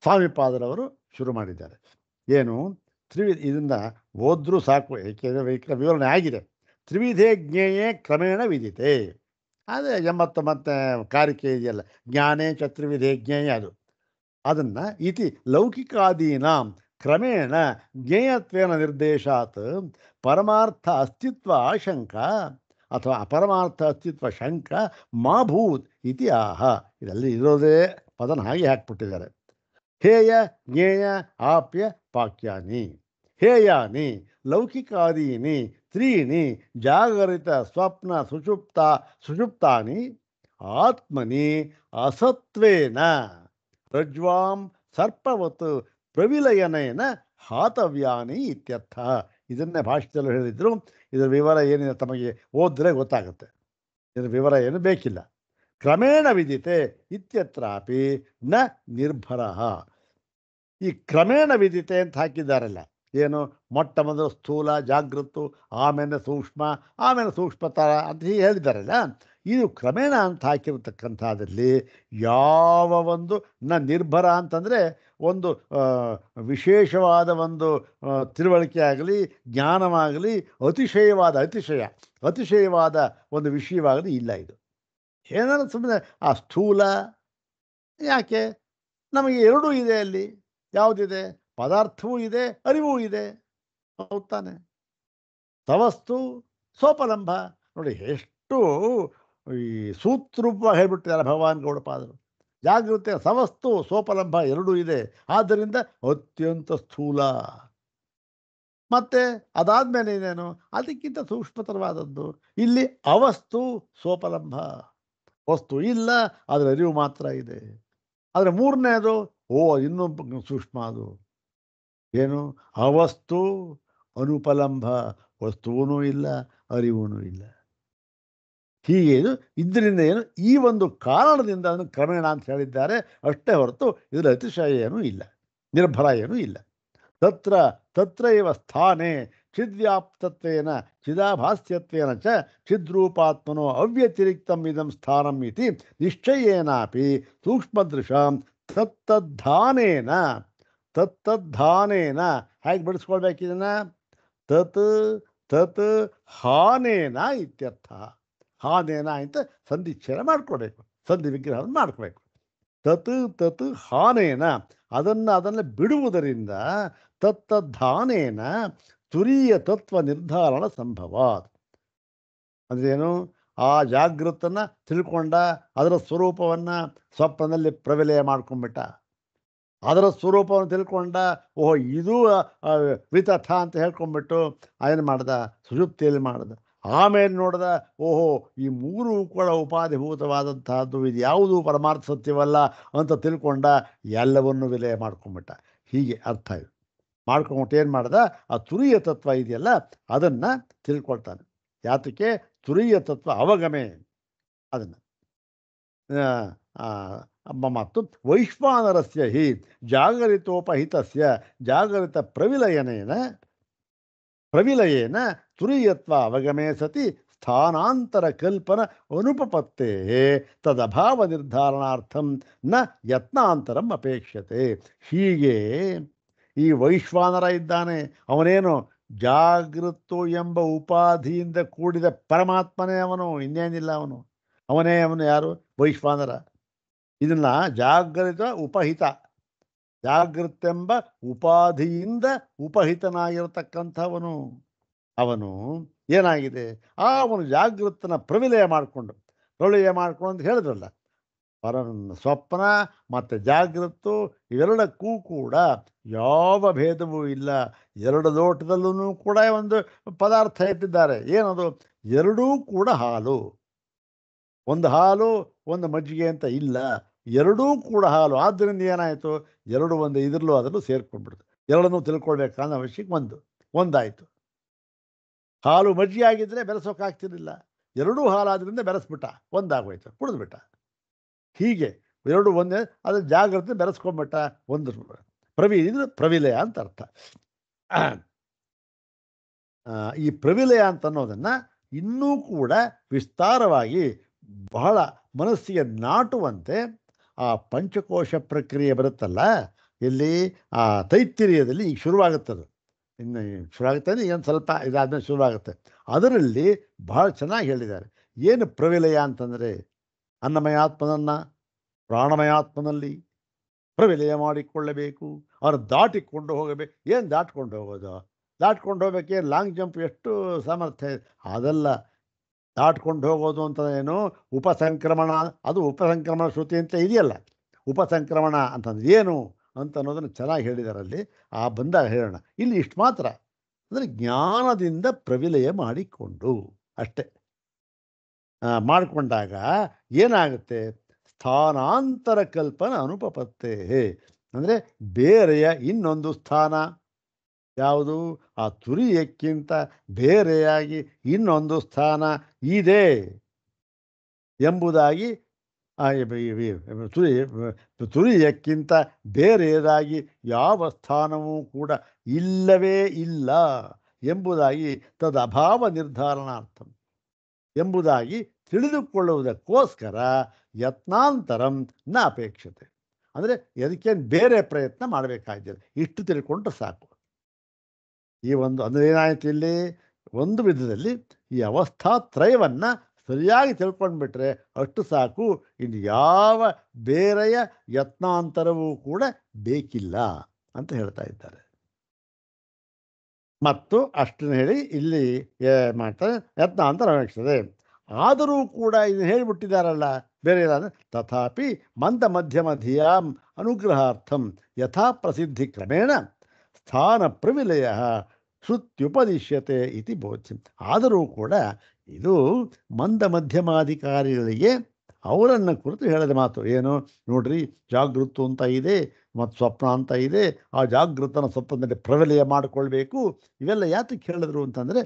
ಸ್ವಾಮಿಪಾದರವರು ಶುರು ಮಾಡಿದ್ದಾರೆ. ಏನು ಇದನ್ನು ಓದ್ರೂ ಸಾಕು, ಏಕೆಂದರೆ ವಿವರಣೆ ಆಗಿದೆ. ತ್ರಿವಿಧೇ ಜ್ಞೇಯೇ ಕ್ರಮೇಣ ವಿದಿತೆ, ಅದೇ 89 ಕಾರಿಕೆ ಇದೆಯಲ್ಲ, ಜ್ಞಾನೇ ಚತುರ್ವಿಧೇ ಜ್ಞೇಯ, ಅದನ್ನು ಇತಿ ಲೌಕಿಕಾದೀನಾಂ ಕ್ರಮೇಣ ಜ್ಞೇಯತ್ವೇನ ನಿರ್ದೇಶಾತ್ ಪರಮಾರ್ಥ ಅಸ್ತಿತ್ವ ಆಶಂಕ ಅಥವಾ ಅಪರಮಾರ್ಥ ಅಸ್ತಿತ್ವ ಶಂಕ ಮಾ ಭೂತ್ ಇತಿ ಆಹ. ಇದರಲ್ಲಿ ಇರೋದೇ ಪದನ ಹಾಗೆ ಹಾಕ್ಬಿಟ್ಟಿದ್ದಾರೆ. ಹೇಯ ಜ್ಞೇಯ ಆಪ್ಯ ವಾಕ್ಯಾನಿ ಹೇಯಾನಿ ಲೌಕಿಕಾದೀನಿ ತ್ರೀಣಿ ಜಾಗರಿತ ಸ್ವಪ್ನ ಸುಷುಪ್ತಾನಿ ಆತ್ಮನಿ ಅಸತ್ವೇನ ರಜ್ವಾಂ ಸರ್ಪವತ್ ಪ್ರವಿಲಯನೇನ ಹಾತವ್ಯಾನಿ ಇತ್ಯರ್ಥ. ಇದನ್ನೇ ಭಾಷೆಯಲ್ಲಿ ಹೇಳಿದ್ರು. ಇದರ ವಿವರ ಏನಿದೆ ತಮಗೆ ಓದಿದ್ರೆ ಗೊತ್ತಾಗುತ್ತೆ. ಇದರ ವಿವರ ಏನು ಬೇಕಿಲ್ಲ. ಕ್ರಮೇಣ ವಿದಿತೆ ಇತ್ಯತ್ರಾಪಿ ನ ನಿರ್ಭರ. ಈ ಕ್ರಮೇಣ ವಿದಿತೆ ಅಂತ ಹಾಕಿದ್ದಾರಲ್ಲ, ಏನು ಮೊಟ್ಟ ಮೊದಲು ಸ್ಥೂಲ ಜಾಗೃತ್ತು, ಆಮೇಲೆ ಸೂಕ್ಷ್ಮ, ಆಮೇಲೆ ಸೂಕ್ಷ್ಮತರ ಅಂತ ಹೀಗೆ ಹೇಳಿದ್ದಾರಲ್ಲ, ಇದು ಕ್ರಮೇಣ ಅಂತ ಹಾಕಿರತಕ್ಕಂಥದ್ರಲ್ಲಿ ಯಾವ ಒಂದು ನಿರ್ಭರ ಅಂತಂದರೆ ಒಂದು ವಿಶೇಷವಾದ ಒಂದು ತಿಳುವಳಿಕೆ ಆಗಲಿ ಜ್ಞಾನವಾಗಲಿ ಅತಿಶಯವಾದ ಒಂದು ವಿಷಯವಾಗಲಿ ಇಲ್ಲ. ಇದು ಏನಾದ್ರು ಸುಮ್ಮನೆ ಆ ಸ್ಥೂಲ ಯಾಕೆ, ನಮಗೆ ಎರಡೂ ಇದೆ. ಅಲ್ಲಿ ಯಾವುದಿದೆ? ಪದಾರ್ಥವೂ ಇದೆ, ಅರಿವೂ ಇದೆ. ಹೌದು ತಾನೆ? ತವಸ್ತು ಸೋಪಲಂಭ ನೋಡಿ, ಎಷ್ಟು ಈ ಸೂತ್ರೂಪವಾಗಿ ಹೇಳ್ಬಿಟ್ಟಿದ್ದಾರೆ ಭಗವಾನ್ ಗೌಡಪಾದರು. ಜಾಗೃತಿ ಸವಸ್ತು ಸೋಪಲಂಭ ಎರಡೂ ಇದೆ, ಆದ್ದರಿಂದ ಅತ್ಯಂತ ಸ್ಥೂಲ. ಮತ್ತೆ ಅದಾದ್ಮೇಲೆ ಇದೇನು, ಅದಕ್ಕಿಂತ ಸೂಕ್ಷ್ಮತರವಾದದ್ದು ಇಲ್ಲಿ ಅವಸ್ತು ಸೋಪಲಂಭ. ವಸ್ತು ಇಲ್ಲ, ಅದರ ಅರಿವು ಮಾತ್ರ ಇದೆ. ಆದರೆ ಮೂರನೇದು ಇನ್ನೂ ಸೂಕ್ಷ್ಮ, ಅದು ಏನು? ಅವಸ್ತು ಅನುಪಲಂಭ, ವಸ್ತುವೂ ಇಲ್ಲ, ಅರಿವೂ ಇಲ್ಲ. ಹೀಗೆ ಇದು ಇದರಿಂದ ಏನು, ಈ ಒಂದು ಕಾರಣದಿಂದ ಅದನ್ನು ಕ್ರಮೇಣ ಅಂತ ಹೇಳಿದ್ದಾರೆ ಅಷ್ಟೇ ಹೊರತು ಇದರ ಅತಿಶಯ ಏನೂ ಇಲ್ಲ, ನಿರ್ಭರ ಏನೂ ಇಲ್ಲ. ತತ್ರೈವ ಸ್ಥಾನೇ ಚಿದ್ವ್ಯಾಪ್ತತ್ವೇನ ಚಿದಾಭಾಸ್ಯತ್ವೇನ ಚ ಚಿದ್ರೂಪಾತ್ಮನೋ ಅವ್ಯತಿರಿಕ್ತಂ ಇದಂ ಸ್ಥಾನಂ ಇತಿ ನಿಶ್ಚಯೇನಾಪಿ ಸೂಕ್ಷ್ಮದೃಶಾಂ ತತ್ತದ್ಧಾನೇನ ಹೇಗೆ ಬಿಡಿಸ್ಕೊಳ್ಬೇಕಿದನ್ನ? ತತ್ ಹಾನೇನ ಇತ್ಯರ್ಥ. ಹಾನೇನ ಅಂತ ಸಂಧಿಚ್ಛೇದ ಮಾಡ್ಕೊಳ್ಬೇಕು, ಸಂಧಿ ವಿಗ್ರಹವನ್ನು ಮಾಡ್ಕೋಬೇಕು. ತತ್ ಹಾನೇನ ಅದನ್ನು ಬಿಡುವುದರಿಂದ ತತ್ತದ್ಧಾನೇನ ತುರೀಯ ತತ್ವ ನಿರ್ಧಾರಣ ಸಂಭವ. ಅಂದ್ರೇನು? ಆ ಜಾಗೃತನ ತಿಳ್ಕೊಂಡ, ಅದರ ಸ್ವರೂಪವನ್ನು ಸ್ವಪ್ನದಲ್ಲಿ ಪ್ರವಿಲಯ ಮಾಡ್ಕೊಂಡ್ಬಿಟ್ಟ, ಅದರ ಸ್ವರೂಪವನ್ನು ತಿಳ್ಕೊಂಡ, ಇದು ವಿತಥ ಅಂತ ಹೇಳ್ಕೊಂಡ್ಬಿಟ್ಟು ಏನು ಮಾಡ್ದ? ಸುಷುಪ್ತಿಯಲ್ಲಿ ಮಾಡ್ದ. ಆಮೇಲೆ ನೋಡ್ದ, ಈ ಮೂರು ಕೂಡ ಉಪಾಧಿಭೂತವಾದಂತಹದ್ದು, ಇದು ಯಾವುದೂ ಪರಮಾರ್ಥ ಸತ್ಯವಲ್ಲ ಅಂತ ತಿಳ್ಕೊಂಡ, ಎಲ್ಲವನ್ನು ವಿಲಯ ಮಾಡ್ಕೊಂಡ್ಬಿಟ್ಟ. ಹೀಗೆ ಅರ್ಥ ಇದು. ಮಾಡ್ಕೊಂಬಿಟ್ಟು ಏನು ಮಾಡ್ದ? ಆ ತುರೀಯ ತತ್ವ ಇದೆಯಲ್ಲ ಅದನ್ನು ತಿಳ್ಕೊಳ್ತಾನೆ. ಯಾತಕ್ಕೆ? ತುರೀಯ ತತ್ವ ಅವಗಮೆ ಅದನ್ನು. ಮತ್ತು ವೈಶ್ವಾನರಸ್ಯ ಹಿ ಜಾಗರಿತೋಪಹಿತಸ್ಯ ಜಾಗರಿತ ಪ್ರವಿಲಯೇನ ತುರೀಯತ್ವ ಅವಗಮೇ ಸತಿ ಸ್ಥಾನಾಂತರ ಕಲ್ಪನ ಅನುಪಪತ್ತೇ ತದಭಾವ ನಿರ್ಧಾರಣಾರ್ಥಂ ನ ಯತ್ನಾಂತರಂ ಅಪೇಕ್ಷತೆ. ಹೀಗೆ ಈ ವೈಶ್ವಾನರ ಇದ್ದಾನೆ, ಅವನೇನು ಜಾಗೃತ್ತು ಎಂಬ ಉಪಾಧಿಯಿಂದ ಕೂಡಿದ ಪರಮಾತ್ಮನೇ ಅವನು, ಇನ್ನೇನಿಲ್ಲ ಅವನು. ಅವನು ಯಾರು? ವೈಶ್ವಾನರ. ಇದನ್ನ ಜಾಗೃತ ಉಪಹಿತ, ಜಾಗೃತೆಂಬ ಉಪಾಧಿಯಿಂದ ಉಪಹಿತನಾಗಿರತಕ್ಕಂಥವನು. ಅವನು ಏನಾಗಿದೆ? ಅವನು ಜಾಗೃತನ ಪ್ರವಿಲಯ ಮಾಡಿಕೊಂಡು ಅಂತ ಹೇಳಿದ್ರಲ್ಲ, ಸ್ವಪ್ನ ಮತ್ತು ಜಾಗೃತ್ತು ಇವೆರಡಕ್ಕೂ ಕೂಡ ಯಾವ ಭೇದವೂ ಇಲ್ಲ. ಎರಡು ಲೋಟದಲ್ಲೂ ಕೂಡ ಒಂದು ಪದಾರ್ಥ ಇಟ್ಟಿದ್ದಾರೆ. ಏನದು? ಎರಡೂ ಕೂಡ ಹಾಲು. ಒಂದು ಹಾಲು ಒಂದು ಮಜ್ಜಿಗೆ ಅಂತ ಇಲ್ಲ, ಎರಡೂ ಕೂಡ ಹಾಲು. ಆದ್ದರಿಂದ ಏನಾಯಿತು? ಎರಡು ಒಂದು ಇದರಲ್ಲೂ ಅದರಲ್ಲೂ ಸೇರ್ಕೊಂಡ್ಬಿಡ್ತು. ಎರಡನ್ನೂ ತಿಳ್ಕೊಳ್ಬೇಕನ್ನೋ ಅವಶ್ಯಕ ಒಂದಾಯಿತು. ಹಾಲು ಮಜ್ಜಿಗೆ ಆಗಿದ್ದರೆ ಬೆರೆಸೋಕ್ಕಾಗ್ತಿರಲಿಲ್ಲ. ಎರಡೂ ಹಾಲಾದ್ರಿಂದ ಬೆರೆಸ್ಬಿಟ್ಟ, ಒಂದಾಗೋಯ್ತು, ಕುಡಿದ್ಬಿಟ್ಟ. ಹೀಗೆ ಎರಡು ಒಂದೇ, ಅದು ಜಾಗ್ರತೆ ಬೆರೆಸ್ಕೊಂಡ್ಬಿಟ್ಟ. ಒಂದು ಇದು ಪ್ರವಿಲಯ ಅಂತ ಅರ್ಥ. ಈ ಪ್ರವಿಲಯ ಅಂತ ಅನ್ನೋದನ್ನು ಇನ್ನೂ ಕೂಡ ವಿಸ್ತಾರವಾಗಿ ಬಹಳ ಮನಸ್ಸಿಗೆ ನಾಟುವಂತೆ ಆ ಪಂಚಕೋಶ ಪ್ರಕ್ರಿಯೆ ಬರುತ್ತಲ್ಲ, ಇಲ್ಲಿ ಆ ತೈತ್ತಿರೀಯದಲ್ಲಿ ಈಗ ಶುರುವಾಗುತ್ತದು. ಇನ್ನು ಶುರುವಾಗುತ್ತೆ ಅಂದರೆ ಏನು ಸ್ವಲ್ಪ ಇದಾದ್ಮೇಲೆ ಶುರುವಾಗುತ್ತೆ. ಅದರಲ್ಲಿ ಬಹಳ ಚೆನ್ನಾಗಿ ಹೇಳಿದ್ದಾರೆ. ಏನು ಪ್ರವಿಲಯ ಅಂತಂದರೆ, ಅನ್ನಮಯಾತ್ಮನನ್ನು ಪ್ರಾಣಮಯಾತ್ಮನಲ್ಲಿ ಪ್ರವಿಲಯ ಮಾಡಿಕೊಳ್ಳಬೇಕು, ಅವ್ರು ದಾಟಿಕೊಂಡು ಹೋಗಬೇಕು. ಏನು ದಾಟ್ಕೊಂಡು ಹೋಗೋದು? ದಾಟ್ಕೊಂಡು ಹೋಗ್ಬೇಕೇನು ಲಾಂಗ್ ಜಂಪ್ ಎಷ್ಟು ಸಾಮರ್ಥ್ಯ ಇದೆ? ಅದೆಲ್ಲ ದಾಟ್ಕೊಂಡು ಹೋಗೋದು ಅಂತ ಏನು ಉಪಸಂಕ್ರಮಣ, ಅದು ಉಪಸಂಕ್ರಮಣ ಶ್ರುತಿ ಅಂತ ಇದೆಯಲ್ಲ. ಉಪಸಂಕ್ರಮಣ ಅಂತಂದ್ರೆ ಏನು ಅಂತ ಅನ್ನೋದನ್ನು ಚೆನ್ನಾಗಿ ಹೇಳಿದಾರಲ್ಲಿ. ಆ ಬಂದಾಗ ಹೇಳೋಣ. ಇಲ್ಲಿ ಇಷ್ಟು ಮಾತ್ರ, ಅಂದರೆ ಜ್ಞಾನದಿಂದ ಪ್ರವಿಲಯ ಮಾಡಿಕೊಂಡು ಅಷ್ಟೆ. ಮಾಡಿಕೊಂಡಾಗ ಏನಾಗುತ್ತೆ? ಸ್ಥಾನಾಂತರ ಕಲ್ಪನ ಅನುಪಪತ್ತೆ. ಅಂದರೆ ಬೇರೆಯ ಇನ್ನೊಂದು ಸ್ಥಾನ ಯಾವುದು? ಆ ತುರಿಯಕ್ಕಿಂತ ಬೇರೆಯಾಗಿ ಇನ್ನೊಂದು ಸ್ಥಾನ ಇದೆ ಎಂಬುದಾಗಿ, ತುರಿಯಕ್ಕಿಂತ ಬೇರೆಯದಾಗಿ ಯಾವ ಸ್ಥಾನವೂ ಕೂಡ ಇಲ್ಲವೇ ಇಲ್ಲ ಎಂಬುದಾಗಿ ತದಭಾವ ನಿರ್ಧಾರಣಾರ್ಥಂ ಎಂಬುದಾಗಿ ತಿಳಿದುಕೊಳ್ಳುವುದಕ್ಕೋಸ್ಕರ ಯತ್ನಾಂತರಂ ನ ಅಪೇಕ್ಷತೆ. ಅಂದರೆ ಅದಕ್ಕೇನು ಬೇರೆ ಪ್ರಯತ್ನ ಮಾಡಬೇಕಾಗಿಲ್ಲ, ಇಷ್ಟು ತಿಳ್ಕೊಂಡ್ರೆ ಸಾಕು. ಈ ಒಂದು ಅಂದರೆ ಏನಾಯಿತು ಇಲ್ಲಿ? ಒಂದು ವಿಧದಲ್ಲಿ ಈ ಅವಸ್ಥಾತ್ರಯವನ್ನು ಸರಿಯಾಗಿ ತಿಳ್ಕೊಂಡ್ಬಿಟ್ರೆ ಅಷ್ಟು ಸಾಕು. ಇನ್ನು ಯಾವ ಬೇರೆಯ ಯತ್ನಾಂತರವೂ ಕೂಡ ಬೇಕಿಲ್ಲ ಅಂತ ಹೇಳ್ತಾ ಇದ್ದಾರೆ. ಮತ್ತು ಅಷ್ಟನ್ನು ಹೇಳಿ ಇಲ್ಲಿ ಮಾಡ್ತಾರೆ, ಯತ್ನಾಂತರ ಅಪೇಕ್ಷತೆ. ಆದರೂ ಕೂಡ ಇದನ್ನು ಹೇಳಿಬಿಟ್ಟಿದ್ದಾರಲ್ಲ, ಬೇರೆ ಇಲ್ಲ. ತಥಾಪಿ ಮಂದ ಮಧ್ಯಮ ಧಿಯಾಂ ಅನುಗ್ರಹಾರ್ಥಂ ಯಥಾ ಪ್ರಸಿದ್ಧಿ ಕ್ರಮೇಣ ಸ್ಥಾನ ಪ್ರವಿಲಯ ಶ್ರುತ್ಯುಪದಿಶ್ಯತೆ ಇತಿ ಬೋಧ್ಯ. ಆದರೂ ಕೂಡ ಇದು ಮಂದ ಮಧ್ಯಮಾಧಿಕಾರಿಗಳಿಗೆ ಅವರನ್ನು ಕುರಿತು ಹೇಳಿದ ಮಾತು. ಏನು ನೋಡ್ರಿ, ಜಾಗೃತ್ತು ಅಂತ ಇದೆ ಮತ್ತು ಸ್ವಪ್ನ ಅಂತ ಇದೆ. ಆ ಜಾಗೃತನ ಸ್ವಪ್ನದಲ್ಲಿ ಪ್ರವಿಲಯ ಮಾಡಿಕೊಳ್ಬೇಕು. ಇವೆಲ್ಲ ಯಾತಕ್ಕೆ ಹೇಳಿದ್ರು ಅಂತಂದರೆ,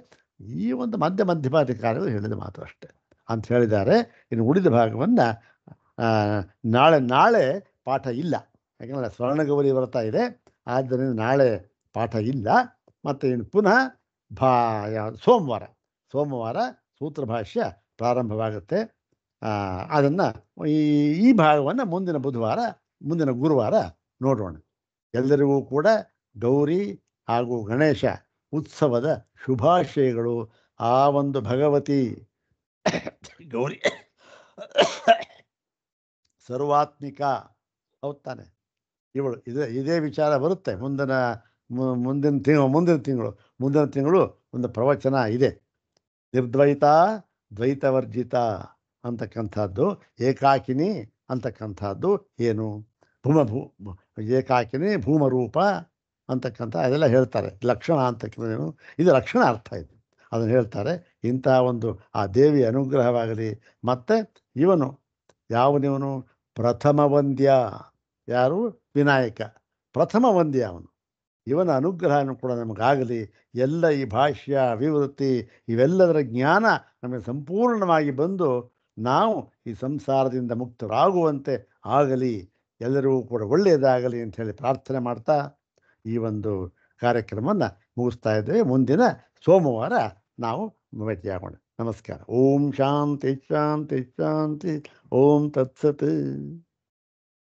ಈ ಒಂದು ಮಧ್ಯಮಾಧಿಕಾರಿಗಳು ಹೇಳಿದ ಮಾತು ಅಷ್ಟೆ ಅಂತ ಹೇಳಿದ್ದಾರೆ. ಇನ್ನು ಉಳಿದ ಭಾಗವನ್ನು ನಾಳೆ ಪಾಠ ಇಲ್ಲ, ಯಾಕಂದರೆ ಸ್ವರ್ಣಗೌರಿ ಬರ್ತಾ ಇದೆ. ಆದ್ದರಿಂದ ನಾಳೆ ಪಾಠ ಇಲ್ಲ. ಮತ್ತು ಇನ್ನು ಪುನಃ ಸೋಮವಾರ ಸೂತ್ರಭಾಷ್ಯ ಪ್ರಾರಂಭವಾಗುತ್ತೆ. ಅದನ್ನು ಈ ಭಾಗವನ್ನು ಮುಂದಿನ ಗುರುವಾರ ನೋಡೋಣ. ಎಲ್ಲರಿಗೂ ಕೂಡ ಗೌರಿ ಹಾಗೂ ಗಣೇಶ ಉತ್ಸವದ ಶುಭಾಶಯಗಳು. ಆ ಒಂದು ಭಗವತಿ ಗೌರಿ ಸರ್ವಾತ್ಮಿಕ ಹೌದಾನೆ, ಇವಳು ಇದೇ ವಿಚಾರ ಬರುತ್ತೆ ಮುಂದಿನ ತಿಂಗಳು ಒಂದು ಪ್ರವಚನ ಇದೆ. ನಿರ್ದ್ವೈತ ದ್ವೈತವರ್ಜಿತ ಅಂತಕ್ಕಂಥದ್ದು, ಏಕಾಕಿನಿ ಅಂತಕ್ಕಂಥದ್ದು ಏನು, ಏಕಾಕಿನಿ ಭೂಮರೂಪ ಅಂತಕ್ಕಂಥ ಅದೆಲ್ಲ ಹೇಳ್ತಾರೆ. ಲಕ್ಷಣ ಅಂತಕ್ಕಂಥದ್ದು ಇದು ಲಕ್ಷಣ ಅರ್ಥ ಇದೆ, ಅದನ್ನು ಹೇಳ್ತಾರೆ. ಇಂಥ ಒಂದು ಆ ದೇವಿ ಅನುಗ್ರಹವಾಗಲಿ. ಮತ್ತು ಯಾವನಿವನು ಪ್ರಥಮ ವಂದ್ಯ, ಯಾರು? ವಿನಾಯಕ ಪ್ರಥಮ ವಂದ್ಯ ಅವನು. ಇವನ ಅನುಗ್ರಹನೂ ಕೂಡ ನಮಗಾಗಲಿ. ಎಲ್ಲ ಈ ಭಾಷ್ಯ ವಿವೃತ್ತಿ ಇವೆಲ್ಲದರ ಜ್ಞಾನ ನಮಗೆ ಸಂಪೂರ್ಣವಾಗಿ ಬಂದು ನಾವು ಈ ಸಂಸಾರದಿಂದ ಮುಕ್ತರಾಗುವಂತೆ ಆಗಲಿ, ಎಲ್ಲರಿಗೂ ಕೂಡ ಒಳ್ಳೆಯದಾಗಲಿ ಅಂಥೇಳಿ ಪ್ರಾರ್ಥನೆ ಮಾಡ್ತಾ ಈ ಒಂದು ಕಾರ್ಯಕ್ರಮವನ್ನು ಮುಗಿಸ್ತಾ ಇದ್ದೇವೆ. ಮುಂದಿನ ಸೋಮವಾರ ನಾವು ಭೇಟಿಯಾಗೋಣ. ನಮಸ್ಕಾರ. ಓಂ ಶಾಂತಿ ಶಾಂತಿ ಶಾಂತಿ. ಓಂ ತತ್ಸತ್.